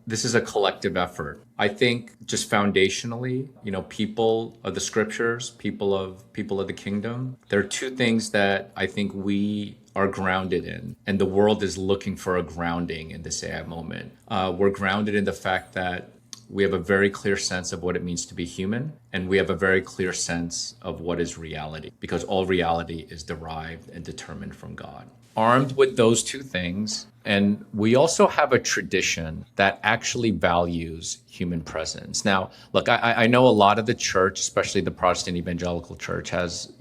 this is a collective effort. I think just foundationally, people of the scriptures, people of the kingdom, there are two things that I think we are grounded in, and the world is looking for a grounding in this AI moment. We're grounded in the fact that we have a very clear sense of what it means to be human, and we have a very clear sense of what is reality, because all reality is derived and determined from God. Armed with those two things, and we also have a tradition that actually values human presence. Now, look, I know a lot of the church, especially the Protestant evangelical church, has,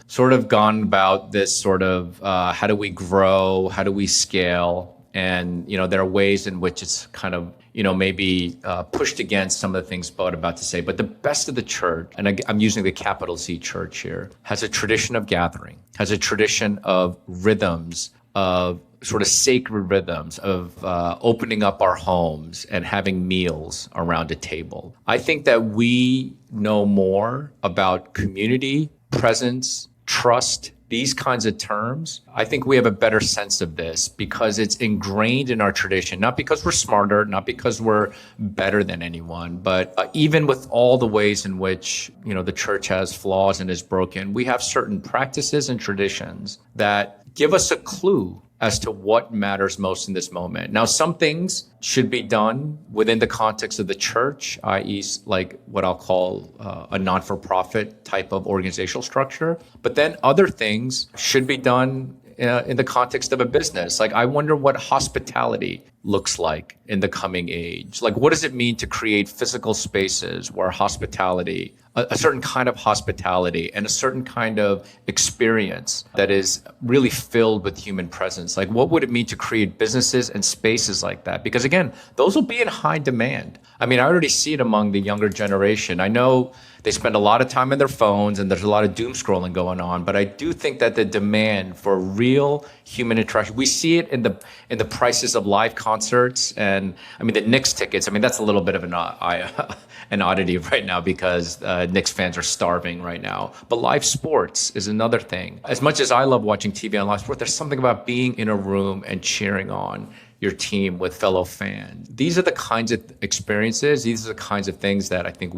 sort of gone about this sort of how do we grow, how do we scale? And, there are ways in which it's kind of, maybe pushed against some of the things Bud about to say. But the best of the church, and I'm using the capital C church here, has a tradition of gathering, has a tradition of rhythms, of sort of sacred rhythms, of opening up our homes and having meals around a table. I think that we know more about community, presence, trust, these kinds of terms. I think we have a better sense of this because it's ingrained in our tradition, not because we're smarter, not because we're better than anyone, but even with all the ways in which, the church has flaws and is broken, we have certain practices and traditions that give us a clue as to what matters most in this moment. Now, some things should be done within the context of the church, i.e. like what I'll call a non-for-profit type of organizational structure. But then other things should be done in the context of a business. Like, I wonder what hospitality looks like in the coming age. Like, what does it mean to create physical spaces where hospitality, a certain kind of hospitality and a certain kind of experience that is really filled with human presence? Like, what would it mean to create businesses and spaces like that? Because again, those will be in high demand. I mean, I already see it among the younger generation. I know they spend a lot of time on their phones and there's a lot of doom scrolling going on, but I do think that the demand for real human interaction, we see it in the prices of live concerts. And I mean, the Knicks tickets, I mean, that's a little bit of an oddity right now because Knicks fans are starving right now. But live sports is another thing. As much as I love watching TV on live sport, there's something about being in a room and cheering on your team with fellow fans. These are the kinds of experiences, these are the kinds of things that I think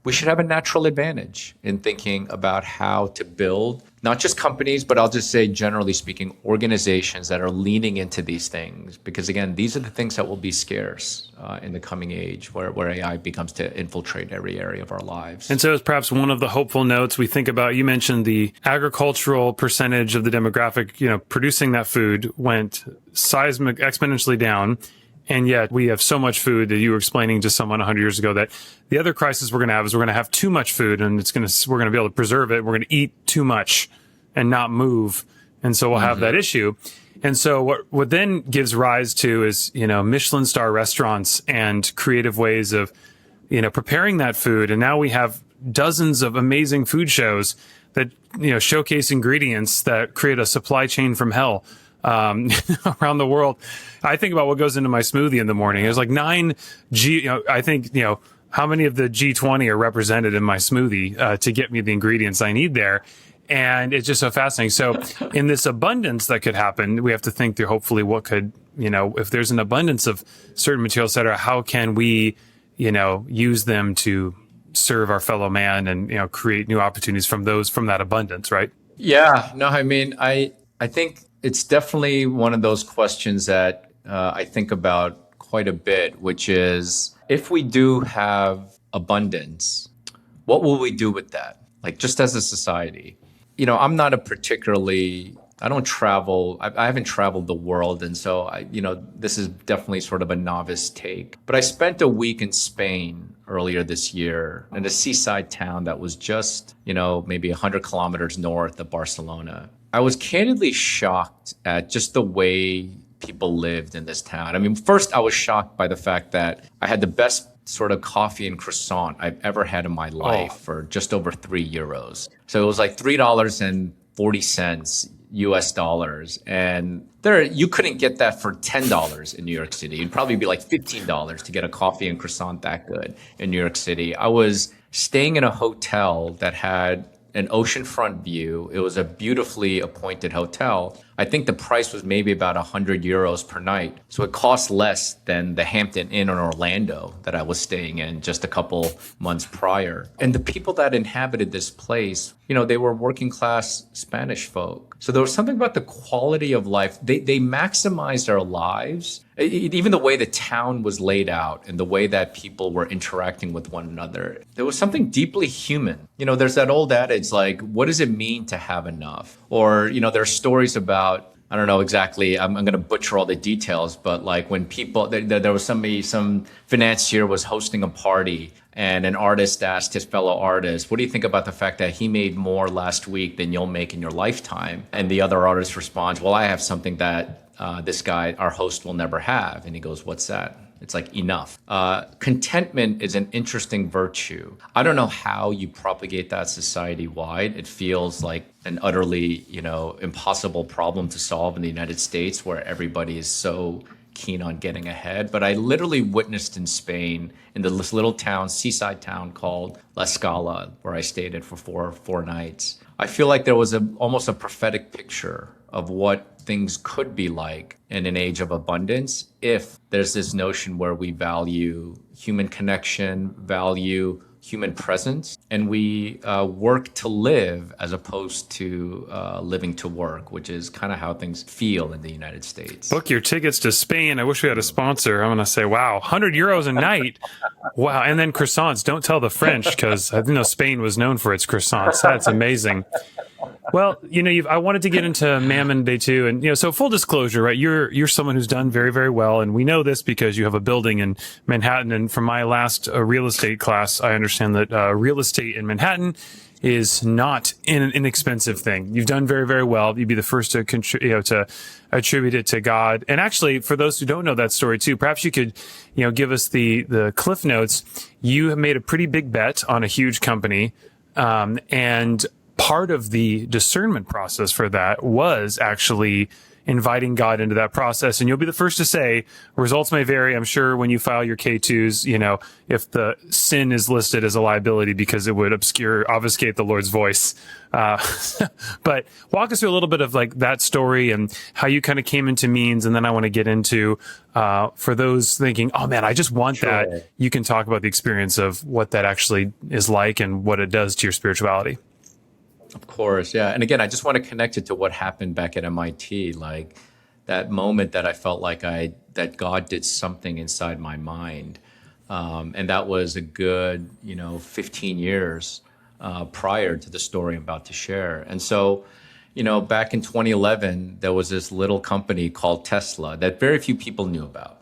we should have a natural advantage in thinking about how to build not just companies, but I'll just say, generally speaking, organizations that are leaning into these things. Because again, these are the things that will be scarce in the coming age, where AI becomes to infiltrate every area of our lives. And so as perhaps one of the hopeful notes we think about, you mentioned the agricultural percentage of the demographic, producing that food went seismic exponentially down. And yet we have so much food that you were explaining to someone 100 years ago that the other crisis we're going to have is we're going to have too much food, and we're going to be able to preserve it. We're going to eat too much and not move. And so we'll have that issue. And so what then gives rise to is, Michelin star restaurants and creative ways of, preparing that food. And now we have dozens of amazing food shows that, showcase ingredients that create a supply chain from hell. Around the world. I think about what goes into my smoothie in the morning. There's like 9 I think, how many of the G20 are represented in my smoothie, to get me the ingredients I need there. And it's just so fascinating. So in this abundance that could happen, we have to think through hopefully what could, if there's an abundance of certain materials, et cetera, how can we, use them to serve our fellow man and, create new opportunities from that abundance, right? Yeah, no, I think it's definitely one of those questions that I think about quite a bit, which is, if we do have abundance, what will we do with that? Like, just as a society, I'm not I don't travel. I haven't traveled the world. And so, this is definitely sort of a novice take. But I spent a week in Spain earlier this year in a seaside town that was just, maybe 100 kilometers north of Barcelona. I was candidly shocked at just the way people lived in this town. First, I was shocked by the fact that I had the best sort of coffee and croissant I've ever had in my life for just over €3. So it was like $3.40 US dollars. And you couldn't get that for $10 in New York City. It'd probably be like $15 to get a coffee and croissant that good in New York City. I was staying in a hotel that had an oceanfront view. It was a beautifully appointed hotel. I think the price was maybe about €100 per night. So it cost less than the Hampton Inn in Orlando that I was staying in just a couple months prior. And the people that inhabited this place, they were working class Spanish folk. So there was something about the quality of life. They maximized their lives. Even the way the town was laid out and the way that people were interacting with one another, there was something deeply human. There's that old adage, like, what does it mean to have enough? Or, there are stories about, I don't know exactly, I'm going to butcher all the details, but like when people, there was some financier was hosting a party and an artist asked his fellow artist, what do you think about the fact that he made more last week than you'll make in your lifetime? And the other artist responds, well, I have something that this guy, our host, will never have. And he goes, what's that? It's like, enough. Contentment is an interesting virtue. I don't know how you propagate that society-wide. It feels like an utterly, impossible problem to solve in the United States, where everybody is so keen on getting ahead. But I literally witnessed in Spain, in this little town, seaside town called La Scala, where I stayed at for four nights. I feel like there was almost a prophetic picture of what things could be like in an age of abundance if there's this notion where we value human connection, value human presence, and we work to live as opposed to living to work, which is kind of how things feel in the United States. Book your tickets to Spain. I wish we had a sponsor. I'm going to say, wow, €100 a night. Wow. And then croissants. Don't tell the French, because I know Spain was known for its croissants. That's amazing. Well, I wanted to get into Mammon Day too. And, so full disclosure, right? You're someone who's done very, very well. And we know this because you have a building in Manhattan. And from my last real estate class, I understand that real estate in Manhattan is not an inexpensive thing. You've done very, very well. You'd be the first to to attribute it to God. And actually, for those who don't know that story too, perhaps you could, give us the cliff notes. You have made a pretty big bet on a huge company. And part of the discernment process for that was actually, inviting God into that process. And you'll be the first to say results may vary. I'm sure when you file your K2s, if the sin is listed as a liability because it would obfuscate the Lord's voice. But walk us through a little bit of like that story and how you kind of came into means. And then I want to get into, for those thinking, oh man, I just want that. You can talk about the experience of what that actually is like and what it does to your spirituality. Of course, yeah. And again, I just want to connect it to what happened back at MIT, like that moment that I felt like that God did something inside my mind. And that was a good, 15 years prior to the story I'm about to share. And so, back in 2011, there was this little company called Tesla that very few people knew about.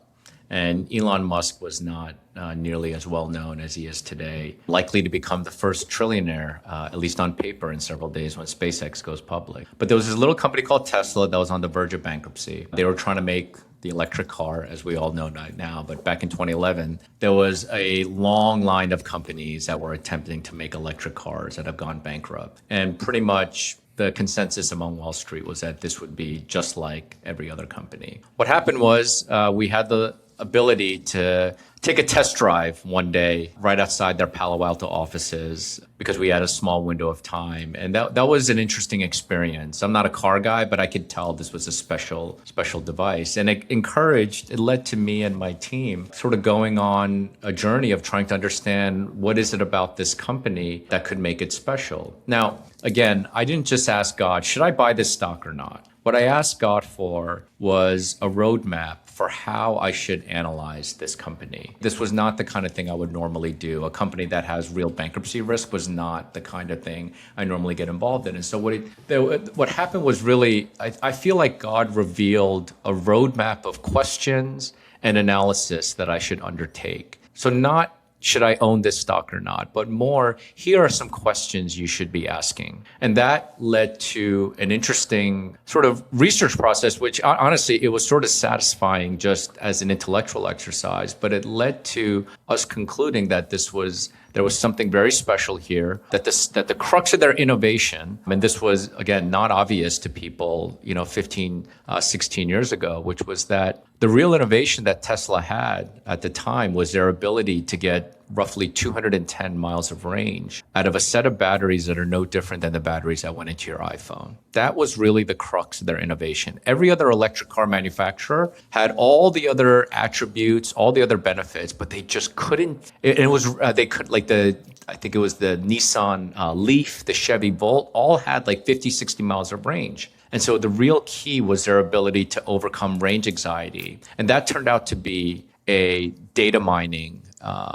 And Elon Musk was not nearly as well known as he is today, likely to become the first trillionaire, at least on paper, in several days when SpaceX goes public. But there was this little company called Tesla that was on the verge of bankruptcy. They were trying to make the electric car, as we all know now. But back in 2011, there was a long line of companies that were attempting to make electric cars that have gone bankrupt. And pretty much the consensus among Wall Street was that this would be just like every other company. What happened was we had the ability to take a test drive one day right outside their Palo Alto offices because we had a small window of time. And that was an interesting experience. I'm not a car guy, but I could tell this was a special device. And it led to me and my team sort of going on a journey of trying to understand what is it about this company that could make it special. Now, again, I didn't just ask God, should I buy this stock or not? What I asked God for was a roadmap for how I should analyze this company. This was not the kind of thing I would normally do. A company that has real bankruptcy risk was not the kind of thing I normally get involved in. And so what happened was really, I feel like God revealed a roadmap of questions and analysis that I should undertake. So not should I own this stock or not, but more, here are some questions you should be asking. And that led to an interesting sort of research process, which honestly, it was sort of satisfying just as an intellectual exercise, but it led to us concluding that there was something very special here, that the crux of their innovation, and this was, again, not obvious to people, 15, 16 years ago, which was that the real innovation that Tesla had at the time was their ability to get roughly 210 miles of range out of a set of batteries that are no different than the batteries that went into your iPhone. That was really the crux of their innovation. Every other electric car manufacturer had all the other attributes, all the other benefits, but they just couldn't. I think it was the Nissan Leaf, the Chevy Volt, all had like 50, 60 miles of range. And so the real key was their ability to overcome range anxiety. And that turned out to be a data mining,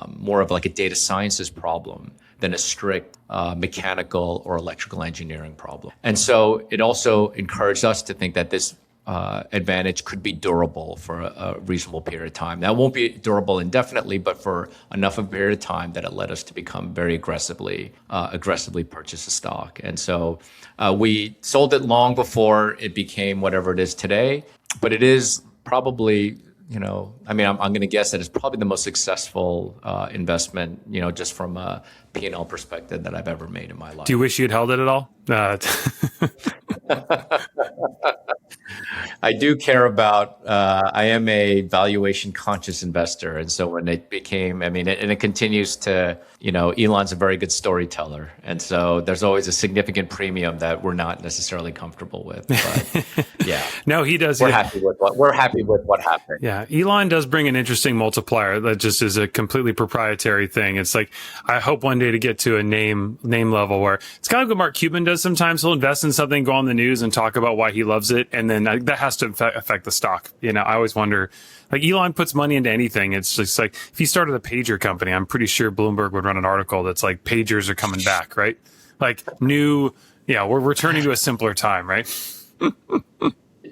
more of like a data sciences problem than a strict mechanical or electrical engineering problem. And so it also encouraged us to think that this advantage could be durable for a reasonable period of time. Now, it won't be durable indefinitely, but for enough of a period of time that it led us to become very aggressively purchase a stock. And so we sold it long before it became whatever it is today. But it is probably, I'm going to guess that it's probably the most successful investment, just from a P&L perspective that I've ever made in my life. Do you wish you'd held it at all? I do care about, I am a valuation conscious investor. And so when it became, and it continues to, Elon's a very good storyteller. And so there's always a significant premium that we're not necessarily comfortable with. But yeah. No, he does. We're happy with what happened. Yeah. Elon does bring an interesting multiplier that just is a completely proprietary thing. It's like, I hope one day to get to a name level where it's kind of what Mark Cuban does sometimes. He'll invest in something, go on the news and talk about why he loves it. And then that has to affect the stock. I always wonder, like Elon puts money into anything. It's just like, if he started a pager company, I'm pretty sure Bloomberg would run an article that's like, pagers are coming back, right? Like we're returning to a simpler time, right?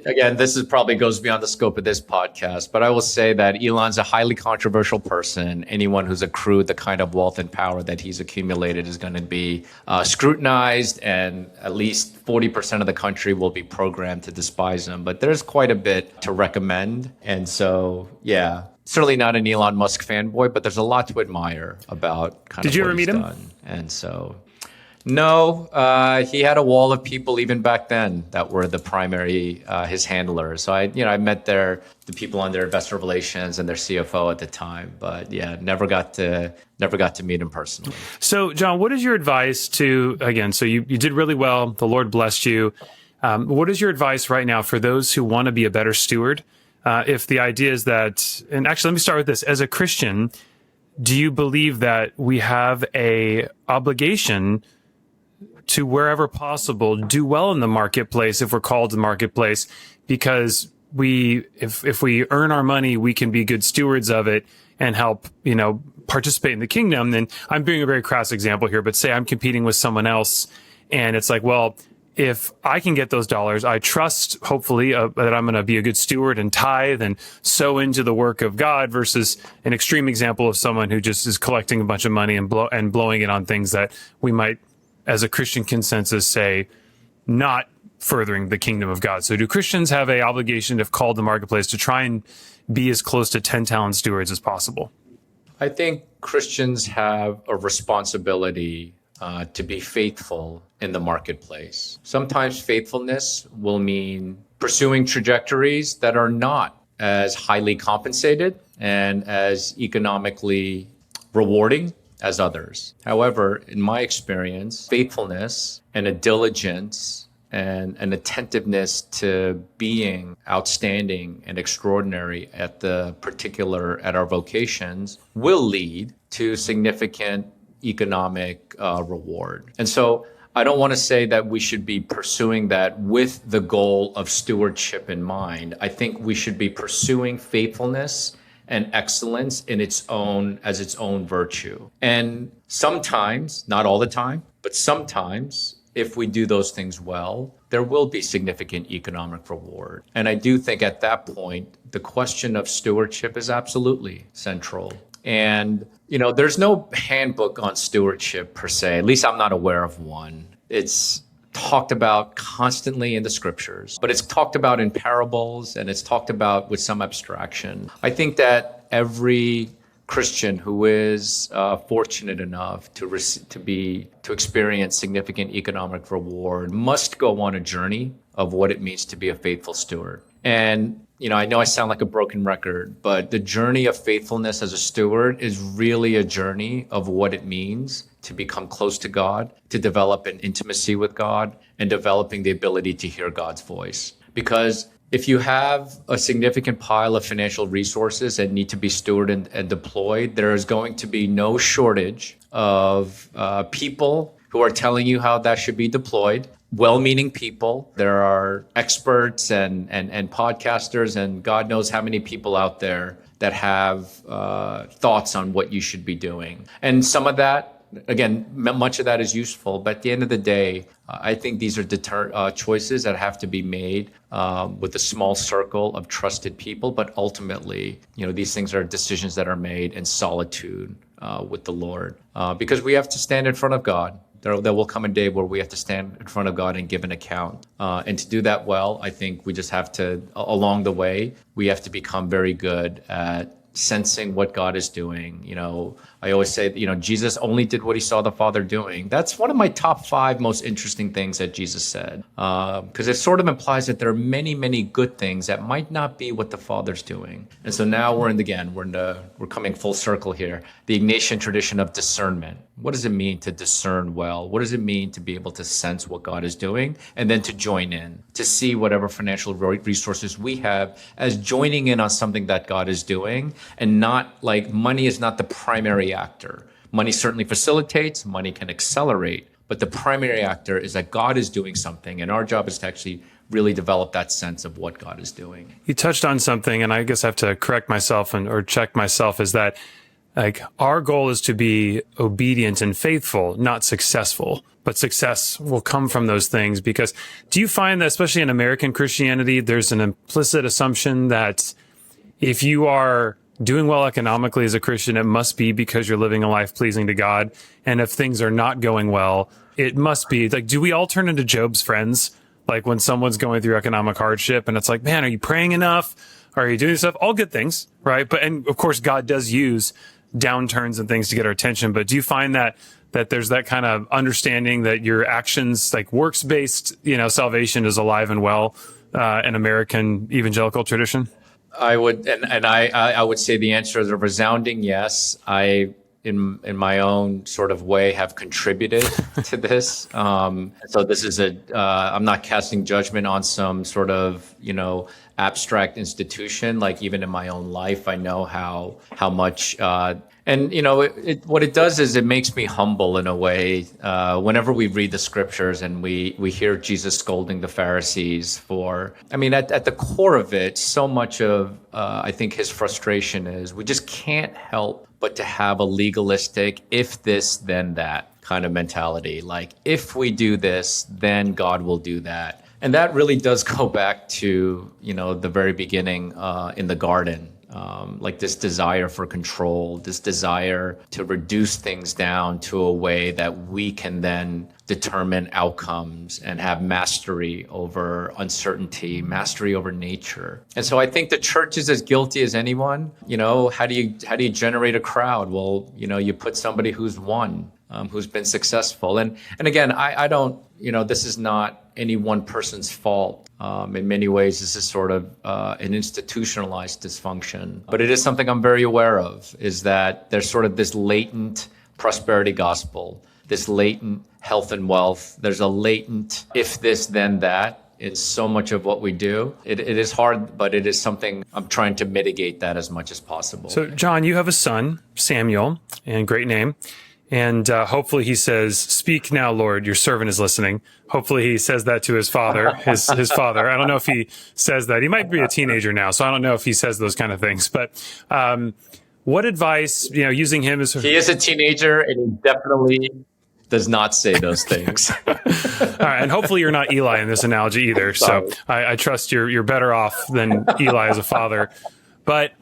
Again, this probably goes beyond the scope of this podcast, but I will say that Elon's a highly controversial person. Anyone who's accrued the kind of wealth and power that he's accumulated is going to be scrutinized, and at least 40% of the country will be programmed to despise him. But there's quite a bit to recommend. And so, yeah, certainly not an Elon Musk fanboy, but there's a lot to admire about kind of what he's done. And so... No, he had a wall of people even back then that were the primary his handlers. So I met the people on their investor relations and their CFO at the time, but yeah, never got to meet him personally. So, John, what is your advice to, again, so you did really well. The Lord blessed you. What is your advice right now for those who want to be a better steward? If the idea is that, and actually, let me start with this. As a Christian, do you believe that we have a obligation to, wherever possible, do well in the marketplace if we're called to the marketplace? Because if we earn our money, we can be good stewards of it and help, participate in the kingdom. Then I'm doing a very crass example here, but say I'm competing with someone else and it's like, well, if I can get those dollars, I trust, hopefully, that I'm going to be a good steward and tithe and sow into the work of God, versus an extreme example of someone who just is collecting a bunch of money and blowing it on things that we might, as a Christian consensus, say not furthering the kingdom of God. So do Christians have a obligation, if called to the marketplace, to try and be as close to 10 talent stewards as possible? I think Christians have a responsibility to be faithful in the marketplace. Sometimes faithfulness will mean pursuing trajectories that are not as highly compensated and as economically rewarding as others. However, in my experience, faithfulness and a diligence and an attentiveness to being outstanding and extraordinary at our vocations will lead to significant economic reward. And so I don't want to say that we should be pursuing that with the goal of stewardship in mind. I think we should be pursuing faithfulness and excellence as its own virtue. And sometimes, not all the time, but sometimes, if we do those things well, there will be significant economic reward. And I do think at that point, the question of stewardship is absolutely central. And, there's no handbook on stewardship per se. At least I'm not aware of one. It's talked about constantly in the scriptures, but it's talked about in parables and it's talked about with some abstraction. I think that every Christian who is fortunate enough to experience significant economic reward must go on a journey of what it means to be a faithful steward. And I know I sound like a broken record, but the journey of faithfulness as a steward is really a journey of what it means to become close to God, to develop an intimacy with God, and developing the ability to hear God's voice. Because if you have a significant pile of financial resources that need to be stewarded and deployed, there is going to be no shortage of people who are telling you how that should be deployed. Well-meaning people. There are experts and podcasters and God knows how many people out there that have thoughts on what you should be doing. And some of that, again, much of that is useful. But at the end of the day, I think these are choices that have to be made with a small circle of trusted people. But ultimately, these things are decisions that are made in solitude with the Lord, because we have to stand in front of God. There will come a day where we have to stand in front of God and give an account. And to do that well, I think we just have to, along the way, we have to become very good at sensing what God is doing. I always say, Jesus only did what he saw the Father doing. That's one of my top 5 most interesting things that Jesus said, because it sort of implies that there are many, many good things that might not be what the Father's doing. And so now we're coming full circle here. The Ignatian tradition of discernment. What does it mean to discern well? What does it mean to be able to sense what God is doing and then to join in, to see whatever financial resources we have as joining in on something that God is doing, and not like money is not the primary actor. Money certainly facilitates, money can accelerate, but the primary actor is that God is doing something, and our job is to actually really develop that sense of what God is doing. You touched on something, and I guess I have to correct myself or check myself, is that our goal is to be obedient and faithful, not successful. But success will come from those things. Because do you find that, especially in American Christianity, there's an implicit assumption that if you are doing well economically as a Christian, it must be because you're living a life pleasing to God. And if things are not going well, it must be do we all turn into Job's friends? Like when someone's going through economic hardship and it's like, man, are you praying enough? Are you doing stuff? All good things, right? And of course, God does use downturns and things to get our attention. But do you find that there's that kind of understanding that your actions, like works-based, salvation is alive and well in American evangelical tradition? I would, and I would say the answer is a resounding yes. I, in my own sort of way, have contributed to this. So this is I'm not casting judgment on some sort of, abstract institution. Like even in my own life, I know how much, and what it does is it makes me humble in a way. Whenever we read the scriptures and we hear Jesus scolding the Pharisees at the core of it, so much of I think his frustration is we just can't help but to have a legalistic if this then that kind of mentality. Like if we do this, then God will do that. And that really does go back to, the very beginning in the garden. Like this desire for control, this desire to reduce things down to a way that we can then determine outcomes and have mastery over uncertainty, mastery over nature. And so I think the church is as guilty as anyone. How do you generate a crowd? Well, you put somebody who's won, who's been successful. And again, I don't, this is not any one person's fault. In many ways, this is sort of an institutionalized dysfunction. But it is something I'm very aware of, is that there's sort of this latent prosperity gospel, this latent health and wealth. There's a latent if this, then that in so much of what we do. It is hard, but it is something I'm trying to mitigate that as much as possible. So, John, you have a son, Samuel, and great name. And hopefully he says, "Speak now, Lord, your servant is listening." Hopefully he says that to his father, his father. I don't know if he says that. He might be a teenager now, so I don't know if he says those kind of things. But what advice, using him as... He is a teenager, and he definitely does not say those things. All right, and hopefully you're not Eli in this analogy either. So I trust you're better off than Eli as a father. But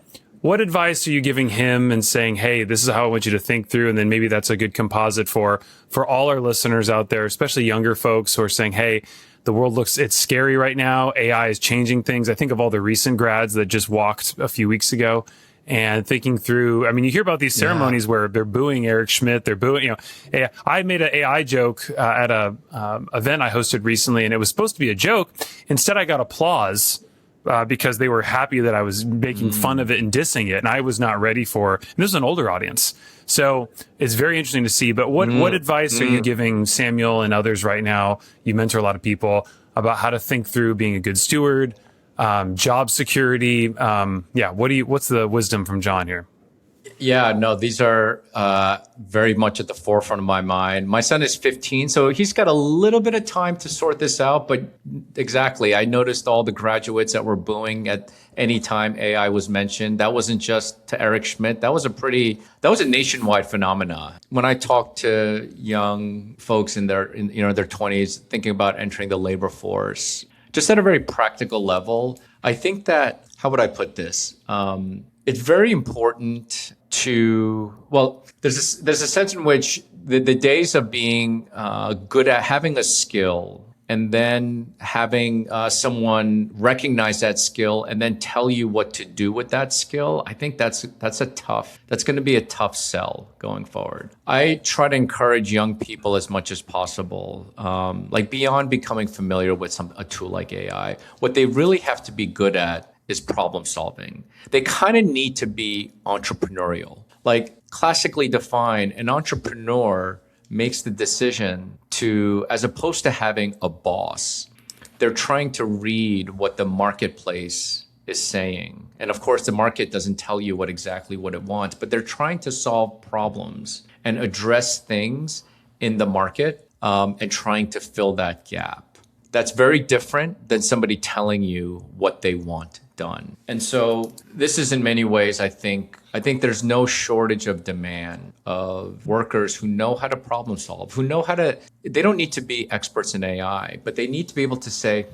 what advice are you giving him and saying, hey, this is how I want you to think through? And then maybe that's a good composite for all our listeners out there, especially younger folks who are saying, hey, the world it's scary right now. AI is changing things. I think of all the recent grads that just walked a few weeks ago and thinking through, you hear about these ceremonies where they're booing Eric Schmidt, they're booing, I made an AI joke at a event I hosted recently, and it was supposed to be a joke. Instead, I got applause because they were happy that I was making fun of it and dissing it. And I was not ready and this is an older audience. So it's very interesting to see. But what advice are you giving Samuel and others right now? You mentor a lot of people about how to think through being a good steward, job security. What's the wisdom from John here? Yeah, no, these are very much at the forefront of my mind. My son is 15, so he's got a little bit of time to sort this out. But exactly, I noticed all the graduates that were booing at any time AI was mentioned. That wasn't just to Eric Schmidt. That was a nationwide phenomenon. When I talk to young folks in their 20s, thinking about entering the labor force, just at a very practical level, I think that, how would I put this? It's very important there's a sense in which the days of being good at having a skill and then having someone recognize that skill and then tell you what to do with that skill, I think that's going to be a tough sell going forward. I try to encourage young people as much as possible, like beyond becoming familiar with a tool like AI, what they really have to be good at is problem solving. They kind of need to be entrepreneurial. Like classically defined, an entrepreneur makes the decision to, as opposed to having a boss, they're trying to read what the marketplace is saying. And of course, the market doesn't tell you exactly what it wants, but they're trying to solve problems and address things in the market and trying to fill that gap. That's very different than somebody telling you what they want done. And so this is in many ways, I think there's no shortage of demand of workers who know how to problem solve, they don't need to be experts in AI, but they need to be able to say,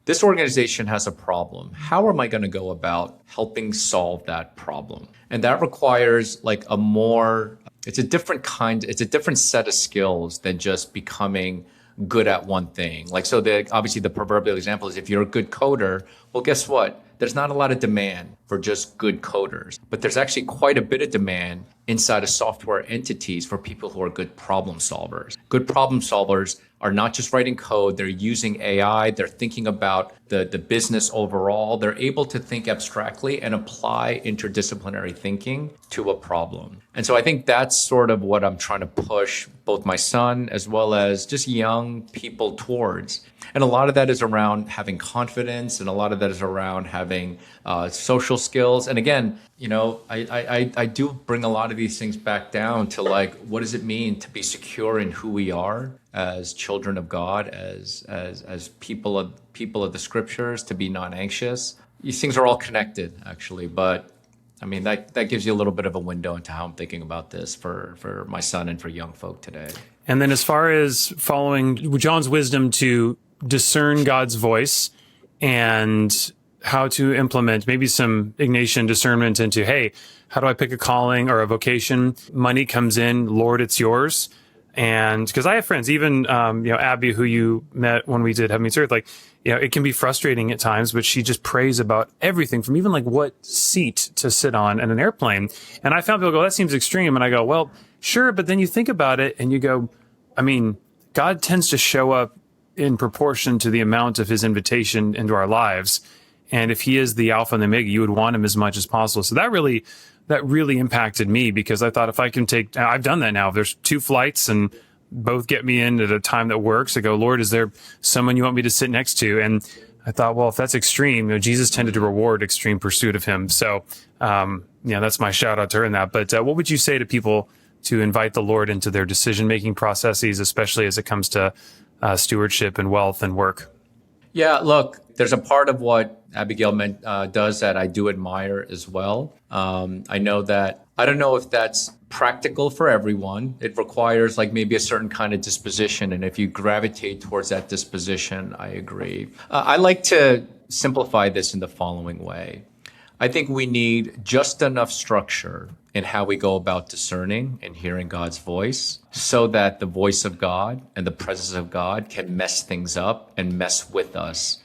this organization has a problem. How am I going to go about helping solve that problem? And that requires it's a different set of skills than just becoming good at one thing. Obviously the proverbial example is if you're a good coder, well, guess what? There's not a lot of demand for just good coders, but there's actually quite a bit of demand inside of software entities for people who are good problem solvers. Good problem solvers are not just writing code, they're using AI, they're thinking about the business overall. They're able to think abstractly and apply interdisciplinary thinking to a problem. And so I think that's sort of what I'm trying to push both my son as well as just young people towards. And a lot of that is around having confidence, and a lot of that is around having social skills. And again, I do bring a lot of these things back down to like, what does it mean to be secure in who we are as children of God, as people of the scriptures, to be non-anxious. These things are all connected, actually, but I mean, that gives you a little bit of a window into how I'm thinking about this for my son and for young folk today. And then as far as following John's wisdom to discern God's voice and how to implement maybe some Ignatian discernment into, hey, how do I pick a calling or a vocation? Money comes in, Lord, it's yours. And because I have friends, even, Abby, who you met when we did Heaven Meets Earth, like, it can be frustrating at times, but she just prays about everything from even like what seat to sit on in an airplane. And I found people go, that seems extreme. And I go, well, sure. But then you think about it and you go, I mean, God tends to show up in proportion to the amount of his invitation into our lives. And if he is the Alpha and the Omega, you would want him as much as possible. So that really impacted me, because I thought if I can I've done that now. If there's 2 flights and both get me in at a time that works, I go, Lord, is there someone you want me to sit next to? And I thought, well, if that's extreme, Jesus tended to reward extreme pursuit of him. So, that's my shout out to her in that. But what would you say to people to invite the Lord into their decision-making processes, especially as it comes to stewardship and wealth and work? Yeah, look, there's a part of what Abigail does that I do admire as well. I don't know if that's practical for everyone. It requires like maybe a certain kind of disposition. And if you gravitate towards that disposition, I agree. I like to simplify this in the following way. I think we need just enough structure in how we go about discerning and hearing God's voice, so that the voice of God and the presence of God can mess things up and mess with us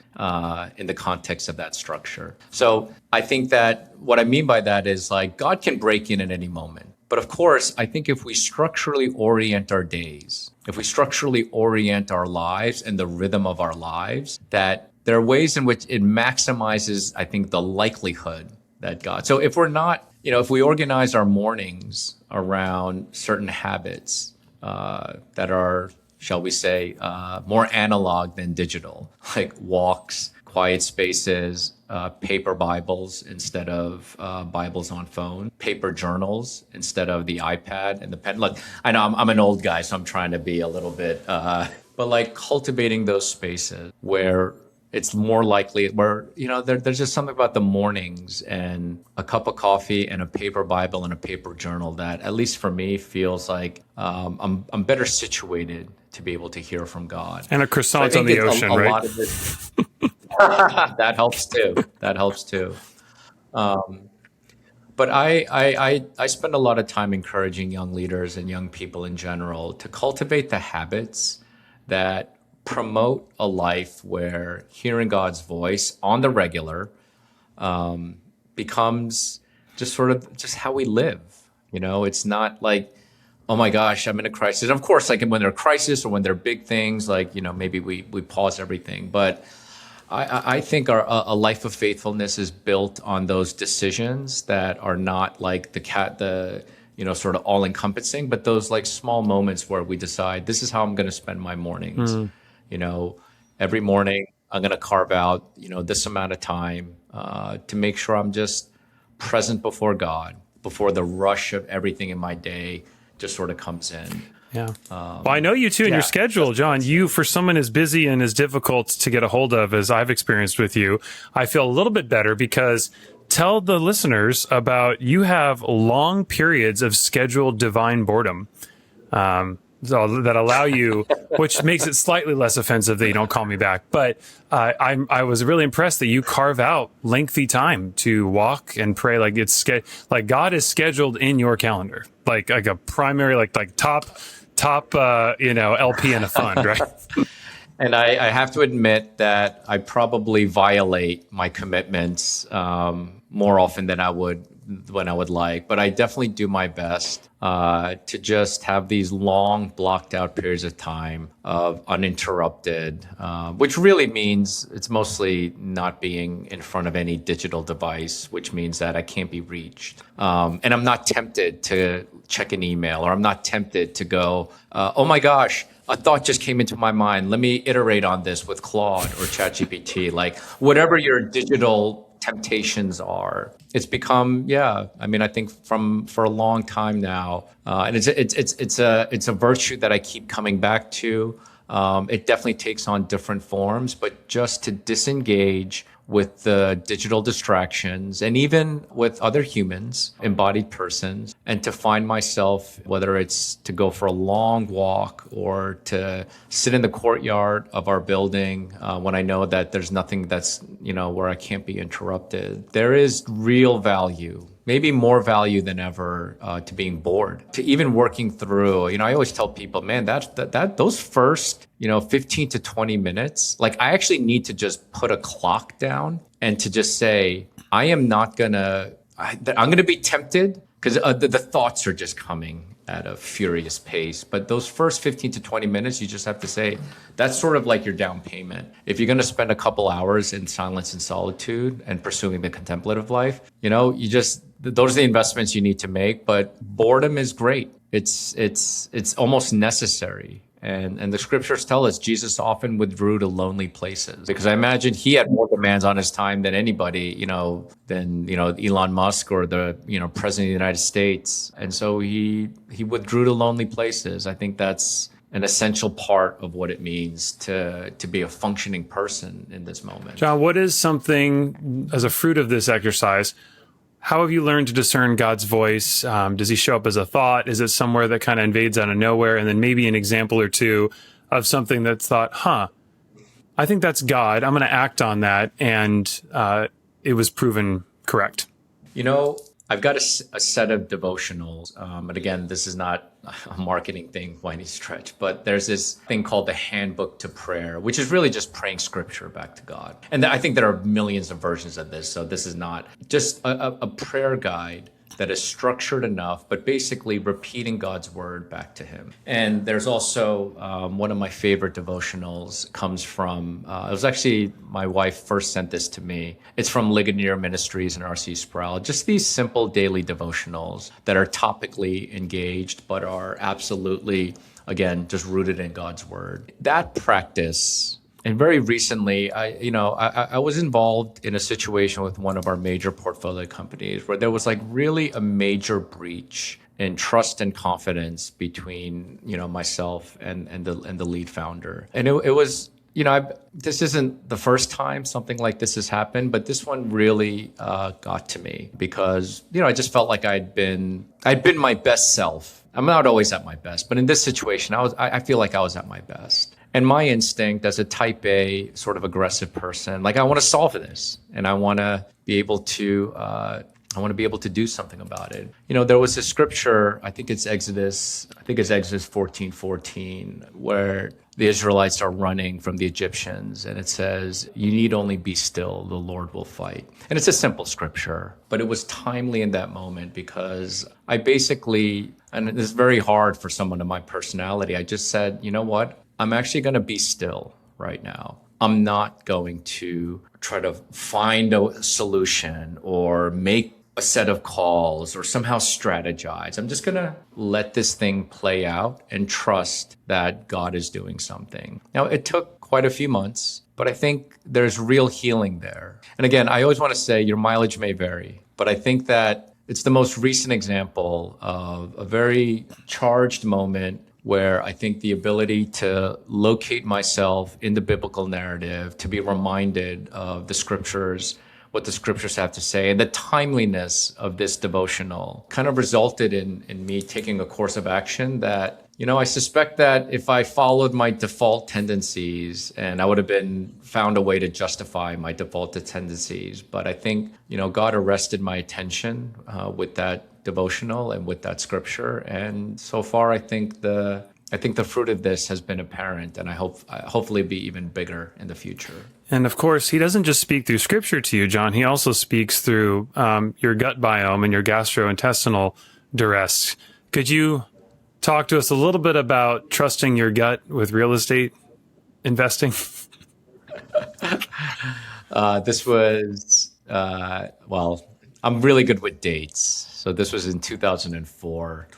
in the context of that structure. So I think that what I mean by that is like God can break in at any moment. But of course, I think if we structurally orient our days, if we structurally orient our lives and the rhythm of our lives, that there are ways in which it maximizes, I think, the likelihood that God. So if we're not, if we organize our mornings around certain habits that are, shall we say, more analog than digital, like walks, quiet spaces, paper Bibles instead of Bibles on phone, paper journals instead of the iPad and the pen. Look, I know I'm an old guy, so I'm trying to be a little bit, but like cultivating those spaces where it's more likely, where, there's just something about the mornings and a cup of coffee and a paper Bible and a paper journal that, at least for me, feels like I'm better situated to be able to hear from God. And a croissant on the ocean, right? Lot of it, that helps too. But I spend a lot of time encouraging young leaders and young people in general to cultivate the habits that promote a life where hearing God's voice on the regular becomes just how we live. It's not like, oh my gosh, I'm in a crisis. Of course, like when there are crises or when there are big things, like, maybe we pause everything. But I think a life of faithfulness is built on those decisions that are not like the sort of all encompassing, but those like small moments where we decide this is how I'm going to spend my mornings. Every morning I'm going to carve out, this amount of time to make sure I'm just present before God, before the rush of everything in my day just sort of comes in. Yeah. Well, I know you too in your schedule, John. You, for someone as busy and as difficult to get a hold of as I've experienced with you, I feel a little bit better, because tell the listeners about, you have long periods of scheduled divine boredom. So that allow you, which makes it slightly less offensive that you don't call me back. But I was really impressed that you carve out lengthy time to walk and pray. Like like God is scheduled in your calendar, like a primary, like top LP in a fund, right? And I have to admit that I probably violate my commitments more often than I would when I would like, but I definitely do my best to just have these long blocked out periods of time of uninterrupted, which really means it's mostly not being in front of any digital device, which means that I can't be reached. And I'm not tempted to check an email, or I'm not tempted to go, oh my gosh, a thought just came into my mind. Let me iterate on this with Claude or ChatGPT. Like whatever your digital temptations are, it's become, I think for a long time now, and it's a virtue that I keep coming back to. It definitely takes on different forms, but just to disengage with the digital distractions and even with other humans, embodied persons, and to find myself, whether it's to go for a long walk or to sit in the courtyard of our building when I know that there's nothing that's, where I can't be interrupted. There is real value, maybe more value than ever, to being bored, to even working through. I always tell people, man, that those first 15 to 20 minutes, like I actually need to just put a clock down and to just say, I'm going to be tempted because the thoughts are just coming at a furious pace. But those first 15 to 20 minutes, you just have to say, that's sort of like your down payment. If you're going to spend a couple hours in silence and solitude and pursuing the contemplative life, those are the investments you need to make. But boredom is great. It's almost necessary. And the scriptures tell us Jesus often withdrew to lonely places because I imagine he had more demands on his time than anybody, than Elon Musk or the president of the United States. And so he withdrew to lonely places. I think that's an essential part of what it means to be a functioning person in this moment. John, what is something as a fruit of this exercise? How have you learned to discern God's voice? Does he show up as a thought? Is it somewhere that kind of invades out of nowhere? And then maybe an example or two of something that's thought, I think that's God. I'm going to act on that. And it was proven correct. I've got a set of devotionals. But again, this is not a marketing thing by any stretch, but there's this thing called the Handbook to Prayer, which is really just praying scripture back to God. And I think there are millions of versions of this. So this is not just a prayer guide that is structured enough, but basically repeating God's word back to him. And there's also one of my favorite devotionals comes from, it was actually my wife first sent this to me. It's from Ligonier Ministries and R.C. Sproul. Just these simple daily devotionals that are topically engaged, but are absolutely, again, just rooted in God's word. That practice. And very recently, I was involved in a situation with one of our major portfolio companies where there was like really a major breach in trust and confidence between, myself and the lead founder. And it was, this isn't the first time something like this has happened, but this one really got to me because, I just felt like I'd been my best self. I'm not always at my best, but in this situation, I feel like I was at my best. And my instinct as a type A sort of aggressive person, like I want to solve this and I want to be able to do something about it. There was a scripture, I think it's Exodus 14:14, where the Israelites are running from the Egyptians. And it says, you need only be still, the Lord will fight. And it's a simple scripture, but it was timely in that moment because I basically, and it's very hard for someone of my personality, I just said, you know what? I'm actually going to be still right now. I'm not going to try to find a solution or make a set of calls or somehow strategize. I'm just going to let this thing play out and trust that God is doing something. Now, it took quite a few months, but I think there's real healing there. And again, I always want to say your mileage may vary, but I think that it's the most recent example of a very charged moment where I think the ability to locate myself in the biblical narrative, to be reminded of the scriptures, what the scriptures have to say, and the timeliness of this devotional kind of resulted in me taking a course of action that, I suspect that if I followed my default tendencies, and I would have found a way to justify my default tendencies, but I think, God arrested my attention with that devotional and with that scripture. And so far, I think the I think the fruit of this has been apparent, and I hope hopefully be even bigger in the future. And of course, he doesn't just speak through scripture to you, John. He also speaks through your gut biome and your gastrointestinal duress. Could you talk to us a little bit about trusting your gut with real estate investing? This was, well, I'm really good with dates. So this was in 2004.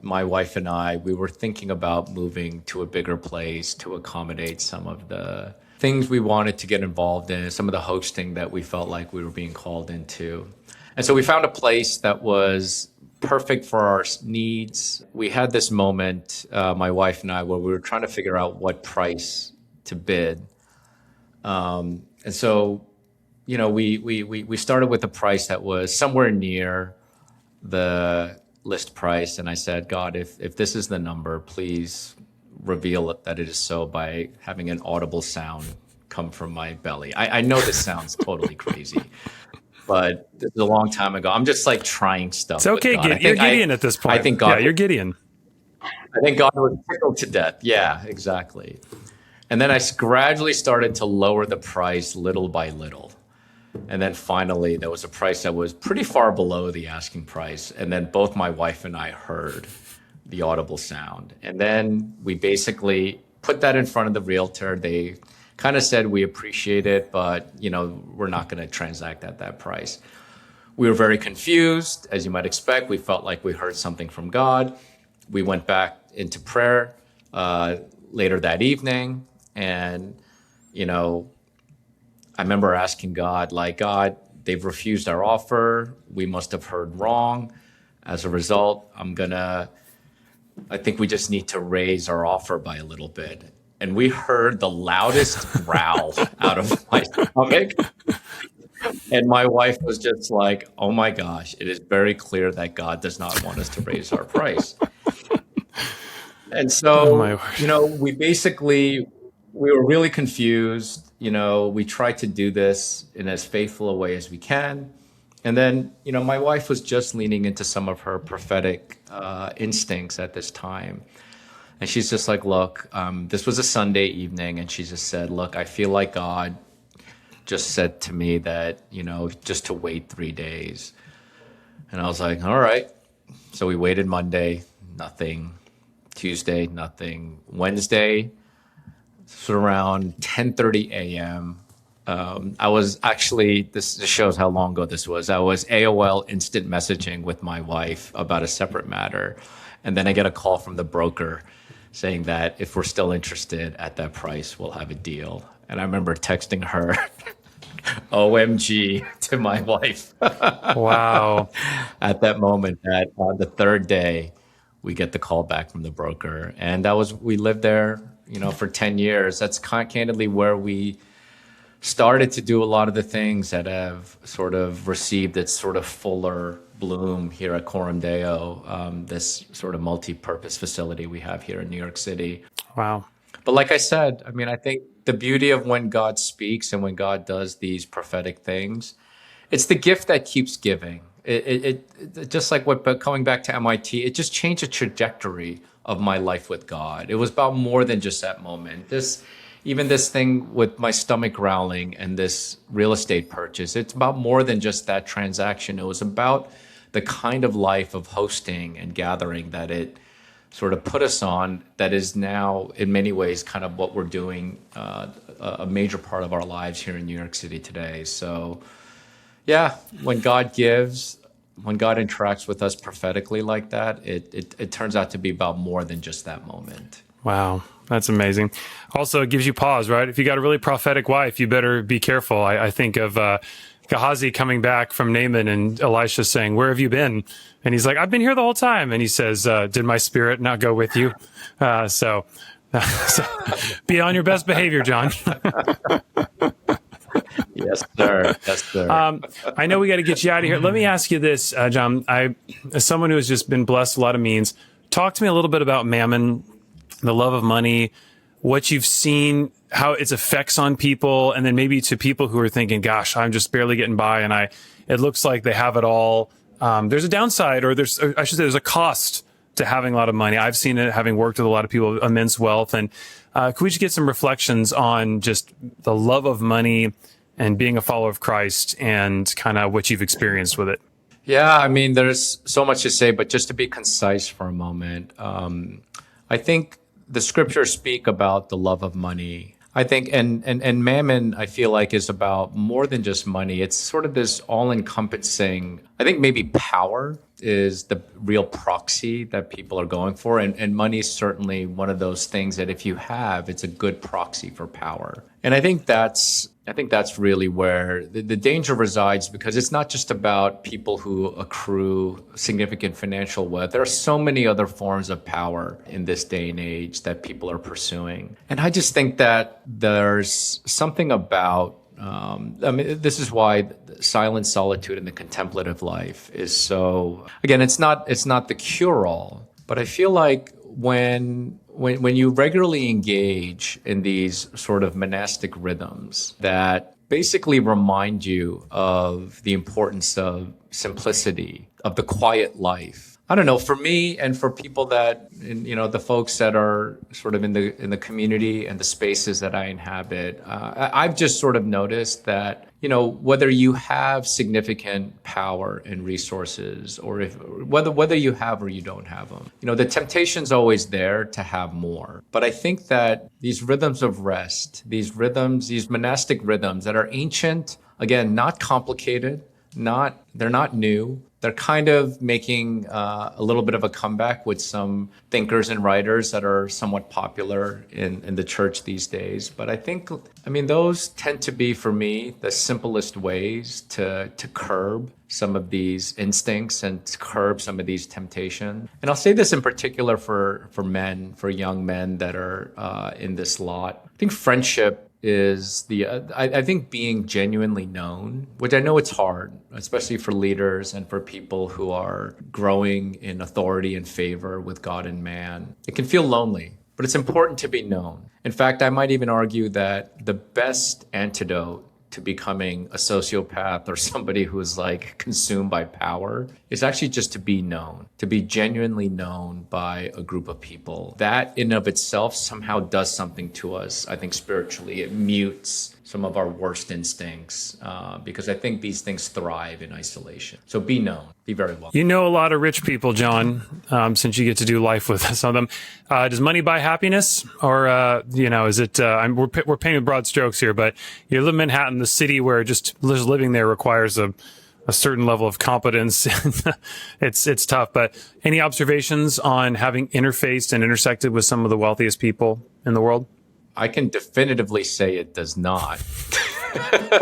My wife and I, we were thinking about moving to a bigger place to accommodate some of the things we wanted to get involved in, some of the hosting that we felt like we were being called into. And so we found a place that was perfect for our needs. We had this moment, my wife and I, where we were trying to figure out what price to bid. And so, we started with a price that was somewhere near the list price. And I said, God, if this is the number, please reveal it that it is so by having an audible sound come from my belly. I know this sounds totally crazy, but this is a long time ago. I'm just like trying stuff. It's okay. You're Gideon at this point. I think God, you're Gideon. I think God was tickled to death. Yeah, exactly. And then I gradually started to lower the price little by little. And then finally, there was a price that was pretty far below the asking price. And then both my wife and I heard the audible sound. And then we basically put that in front of the realtor. They kind of said, we appreciate it, but we're not going to transact at that price. We were very confused, as you might expect. We felt like we heard something from God. We went back into prayer later that evening. And, I remember asking God, God, they've refused our offer. We must have heard wrong. As a result, I think we just need to raise our offer by a little bit. And we heard the loudest growl out of my stomach. And my wife was just like, oh my gosh, it is very clear that God does not want us to raise our price. And so, we were really confused. We tried to do this in as faithful a way as we can. And then, my wife was just leaning into some of her prophetic instincts at this time. And she's just like, look, this was a Sunday evening. And she just said, look, I feel like God just said to me that, just to wait 3 days. And I was like, all right. So we waited Monday, nothing. Tuesday, nothing. Wednesday, sort of around 10:30 a.m. I was actually, this shows how long ago this was. I was AOL instant messaging with my wife about a separate matter. And then I get a call from the broker saying that if we're still interested at that price, we'll have a deal. And I remember texting her, OMG, to my wife. Wow. At that moment, that on the third day, we get the call back from the broker. And we lived there, for 10 years. That's candidly where we started to do a lot of the things that have sort of received its sort of fuller bloom here at Coram Deo, this sort of multi-purpose facility we have here in New York City. Wow. But like I said, I think the beauty of when God speaks and when God does these prophetic things, it's the gift that keeps giving. It just like coming back to MIT, it just changed the trajectory of my life with God. It was about more than just that moment. Even this thing with my stomach growling and this real estate purchase, it's about more than just that transaction. It was about the kind of life of hosting and gathering that it sort of put us on, that is now in many ways kind of what we're doing, a major part of our lives here in New York City today. So yeah, when God gives, when God interacts with us prophetically like that, it turns out to be about more than just that moment. Wow, that's amazing. Also, it gives you pause, right? If you got a really prophetic wife, you better be careful. I think of Gehazi coming back from Naaman and Elisha saying, where have you been? And he's like, I've been here the whole time. And he says, did my spirit not go with you? So be on your best behavior, John. Yes, sir. Yes, sir. I know we got to get you out of here. Let me ask you this, John. As someone who has just been blessed with a lot of means, talk to me a little bit about mammon, the love of money, what you've seen, how its effects on people, and then maybe to people who are thinking, gosh, I'm just barely getting by, and it looks like they have it all. There's a downside, or there's a cost to having a lot of money. I've seen it having worked with a lot of people, immense wealth. And could we just get some reflections on just the love of money and being a follower of Christ and kind of what you've experienced with it? Yeah, I mean, there's so much to say, but just to be concise for a moment, I think the scriptures speak about the love of money. I think, and mammon, I feel like, is about more than just money. It's sort of this all-encompassing, I think maybe power is the real proxy that people are going for. And money is certainly one of those things that if you have, it's a good proxy for power. And I think that's really where the danger resides, because it's not just about people who accrue significant financial wealth. There are so many other forms of power in this day and age that people are pursuing. And I just think that there's something about, this is why silent solitude and the contemplative life is so, again, it's not the cure-all, but I feel like when you regularly engage in these sort of monastic rhythms that basically remind you of the importance of simplicity, of the quiet life. I don't know, for me and for people that, the folks that are sort of in the community and the spaces that I inhabit, I've just sort of noticed that, whether you have significant power and resources, or whether you have or you don't have them, the temptation's always there to have more. But I think that these rhythms of rest, these monastic rhythms that are ancient, again, not complicated, they're not new. They're kind of making a little bit of a comeback with some thinkers and writers that are somewhat popular in the church these days. But those tend to be, for me, the simplest ways to curb some of these instincts and to curb some of these temptations. And I'll say this in particular for men, for young men that are in this lot. I think friendship is I think being genuinely known, which I know it's hard, especially for leaders and for people who are growing in authority and favor with God and man. It can feel lonely, but it's important to be known. In fact, I might even argue that the best antidote to becoming a sociopath or somebody who is like consumed by power is actually just to be known, to be genuinely known by a group of people. That in of itself somehow does something to us, I think spiritually. It mutes some of our worst instincts because I think these things thrive in isolation. So be known, be very well. You know a lot of rich people, John, since you get to do life with some of them. Does money buy happiness? Or, is it, we're painting with broad strokes here, but you live in Manhattan, the city where just living there requires a certain level of competence. It's tough, but any observations on having interfaced and intersected with some of the wealthiest people in the world? I can definitively say it does not.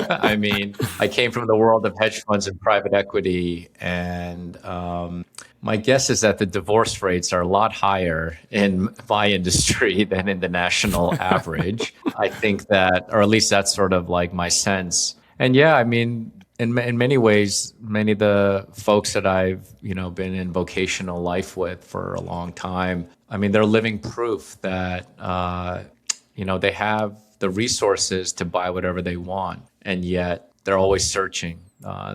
I mean, I came from the world of hedge funds and private equity, and my guess is that the divorce rates are a lot higher in my industry than in the national average. I think that, or at least that's sort of like my sense. And yeah, I mean, in many ways, many of the folks that I've, been in vocational life with for a long time, I mean, they're living proof that, they have the resources to buy whatever they want, and yet they're always searching.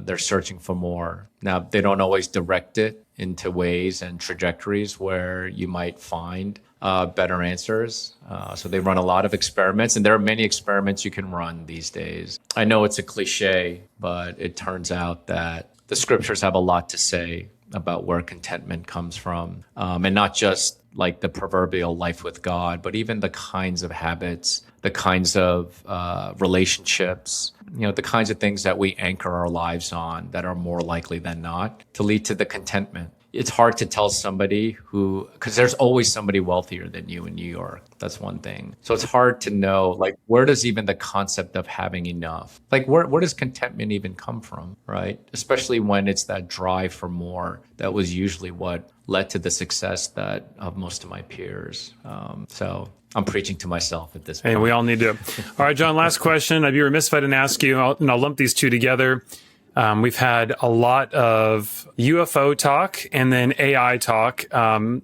They're searching for more. Now, they don't always direct it into ways and trajectories where you might find better answers. So they run a lot of experiments, and there are many experiments you can run these days. I know it's a cliche, but it turns out that the scriptures have a lot to say about where contentment comes from, and not just like the proverbial life with God, but even the kinds of habits, the kinds of relationships, the kinds of things that we anchor our lives on that are more likely than not to lead to the contentment. It's hard to tell somebody because there's always somebody wealthier than you in New York. That's one thing. So it's hard to know, like, where does even the concept of having enough, like, where does contentment even come from, right? Especially when it's that drive for more that was usually what led to the success of most of my peers. So I'm preaching to myself at this point. Hey, we all need to. All right, John, last question. I'd be remiss if I didn't ask you, and I'll lump these two together. We've had a lot of UFO talk and then AI talk. And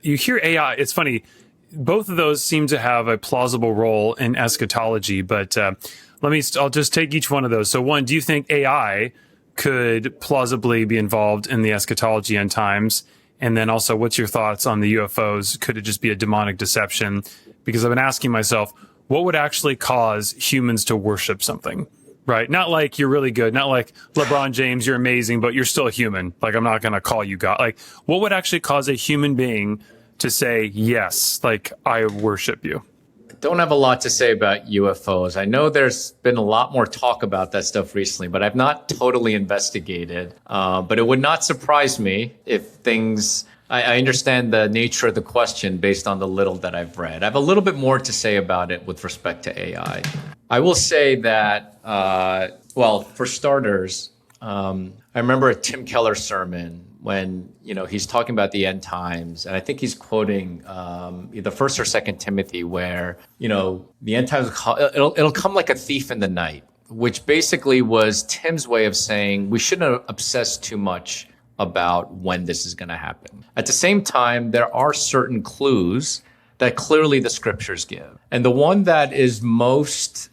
you hear AI, it's funny, both of those seem to have a plausible role in eschatology, but I'll just take each one of those. So one, do you think AI could plausibly be involved in the eschatology end times? And then also, what's your thoughts on the UFOs? Could it just be a demonic deception? Because I've been asking myself, what would actually cause humans to worship something? Right? Not like you're really good, not like LeBron James, you're amazing, but you're still a human. Like, I'm not going to call you God. Like, what would actually cause a human being to say, yes, like, I worship you? Don't have a lot to say about UFOs. I know there's been a lot more talk about that stuff recently, but I've not totally investigated. But it would not surprise me if things... I understand the nature of the question based on the little that I've read. I have a little bit more to say about it with respect to AI. I will say that, well, for starters, I remember a Tim Keller sermon when, he's talking about the end times. And I think he's quoting either 1st or 2nd Timothy, where, the end times, it'll come like a thief in the night, which basically was Tim's way of saying we shouldn't obsess too much about when this is going to happen. At the same time, there are certain clues that clearly the scriptures give. And the one that is most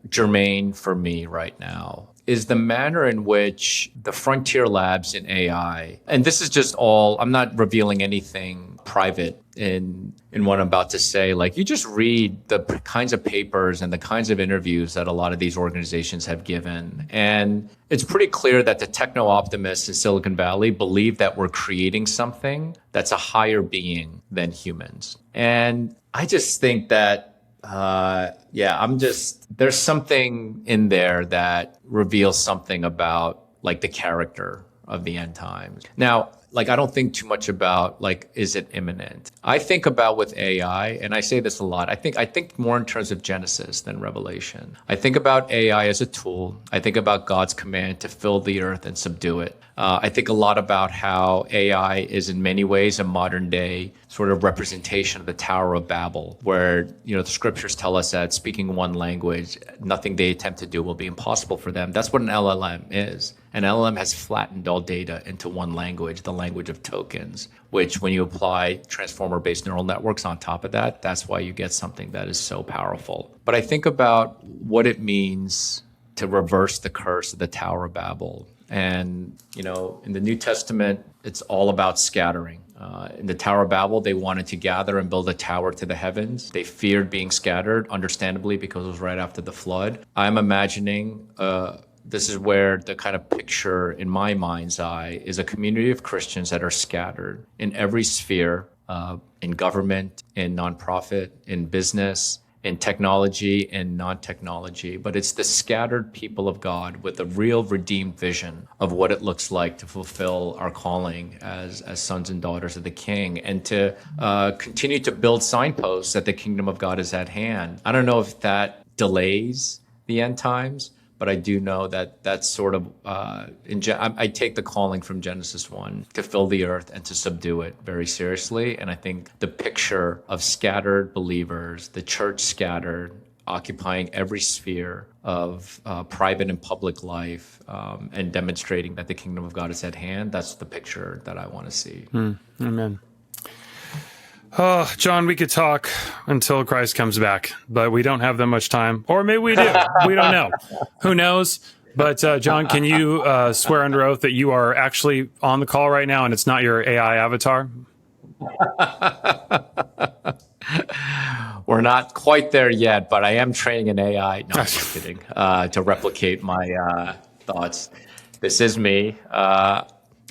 germane for me right now is the manner in which the frontier labs in AI, and this is just all, I'm not revealing anything private in what I'm about to say. Like, you just read the kinds of papers and the kinds of interviews that a lot of these organizations have given. And it's pretty clear that the techno-optimists in Silicon Valley believe that we're creating something that's a higher being than humans. And I just think that there's something in there that reveals something about like the character of the end times. Now, like, I don't think too much about like, is it imminent? I think about with AI, and I say this a lot, I think more in terms of Genesis than Revelation. I think about AI as a tool. I think about God's command to fill the earth and subdue it. I think a lot about how AI is in many ways a modern day sort of representation of the Tower of Babel, where, the scriptures tell us that speaking one language, nothing they attempt to do will be impossible for them. That's what an LLM is. An LLM has flattened all data into one language, the language of tokens, which when you apply transformer-based neural networks on top of that, that's why you get something that is so powerful. But I think about what it means to reverse the curse of the Tower of Babel. And, in the New Testament, it's all about scattering. In the Tower of Babel, they wanted to gather and build a tower to the heavens. They feared being scattered, understandably, because it was right after the flood. I'm imagining this is where the kind of picture in my mind's eye is a community of Christians that are scattered in every sphere, in government, in nonprofit, in business, in technology and non-technology, but it's the scattered people of God with a real redeemed vision of what it looks like to fulfill our calling as sons and daughters of the King, and to continue to build signposts that the kingdom of God is at hand. I don't know if that delays the end times, but I do know that that's sort of, I take the calling from Genesis 1 to fill the earth and to subdue it very seriously. And I think the picture of scattered believers, the church scattered, occupying every sphere of private and public life, and demonstrating that the kingdom of God is at hand, that's the picture that I want to see. Amen. Oh, John, we could talk until Christ comes back, but we don't have that much time. Or maybe we do. We don't know. Who knows? But John, can you swear under oath that you are actually on the call right now and it's not your AI avatar? We're not quite there yet, but I am training an AI. No, I'm just kidding. To replicate my thoughts. This is me.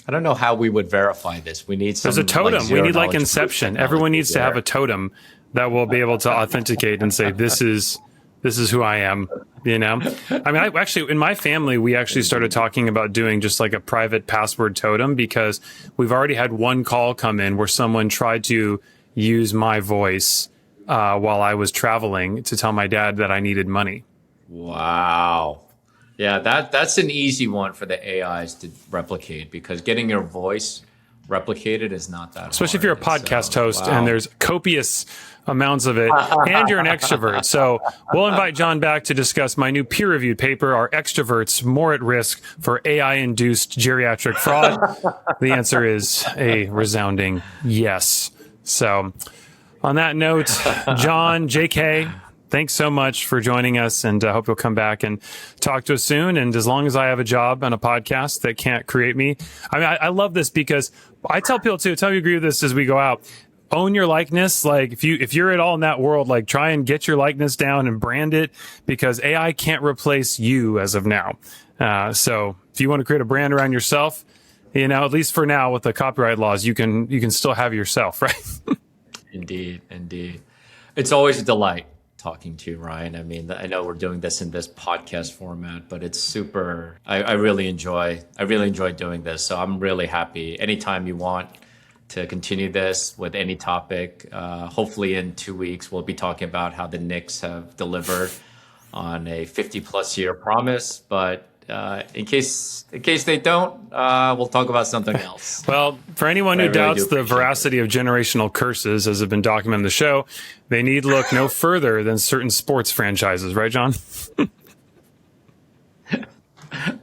I don't know how we would verify this. We need some. There's a totem. Like, we need like Inception. Everyone needs to have a totem that will be able to authenticate and say, this is who I am, I mean, I actually, in my family, we actually started talking about doing just like a private password totem, because we've already had one call come in where someone tried to use my voice while I was traveling to tell my dad that I needed money. Wow. Yeah, that's an easy one for the AIs to replicate, because getting your voice replicated is not that hard. Especially if you're a podcast host and there's copious amounts of it and you're an extrovert. So we'll invite John back to discuss my new peer-reviewed paper, Are Extroverts More at Risk for AI-Induced Geriatric Fraud? The answer is a resounding yes. So on that note, John, JK, thanks so much for joining us, and I hope you'll come back and talk to us soon. And as long as I have a job and a podcast that can't create me, I mean, I love this because I tell people too, tell me you agree with this as we go out. Own your likeness. Like if you're at all in that world, like try and get your likeness down and brand it, because AI can't replace you as of now. So if you want to create a brand around yourself, at least for now with the copyright laws, you can still have yourself, right? Indeed. It's always a delight talking to you, Ryan. I mean, I know we're doing this in this podcast format, but it's super, I really enjoy doing this. So I'm really happy anytime you want to continue this with any topic. Hopefully in 2 weeks, we'll be talking about how the Knicks have delivered on a 50+ year promise. But in case they don't, we'll talk about something else. Well, for anyone who doubts the veracity of generational curses, as have been documented in the show, they need look no further than certain sports franchises. Right, John?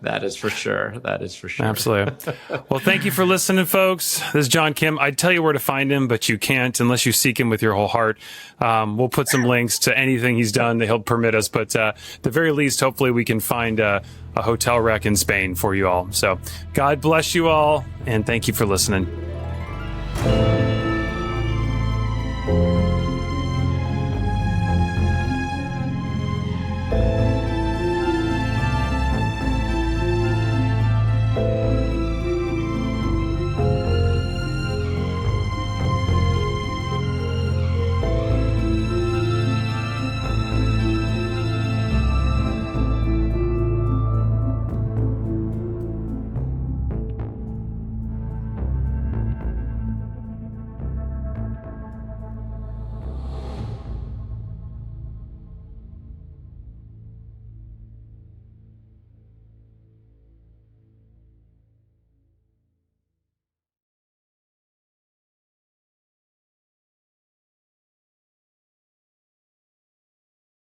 That is for sure. Absolutely. Well, thank you for listening, folks. This is John Kim. I'd tell you where to find him, but you can't unless you seek him with your whole heart. We'll put some links to anything he's done that he'll permit us. But at the very least, hopefully we can find a hotel wreck in Spain for you all. So God bless you all, and thank you for listening.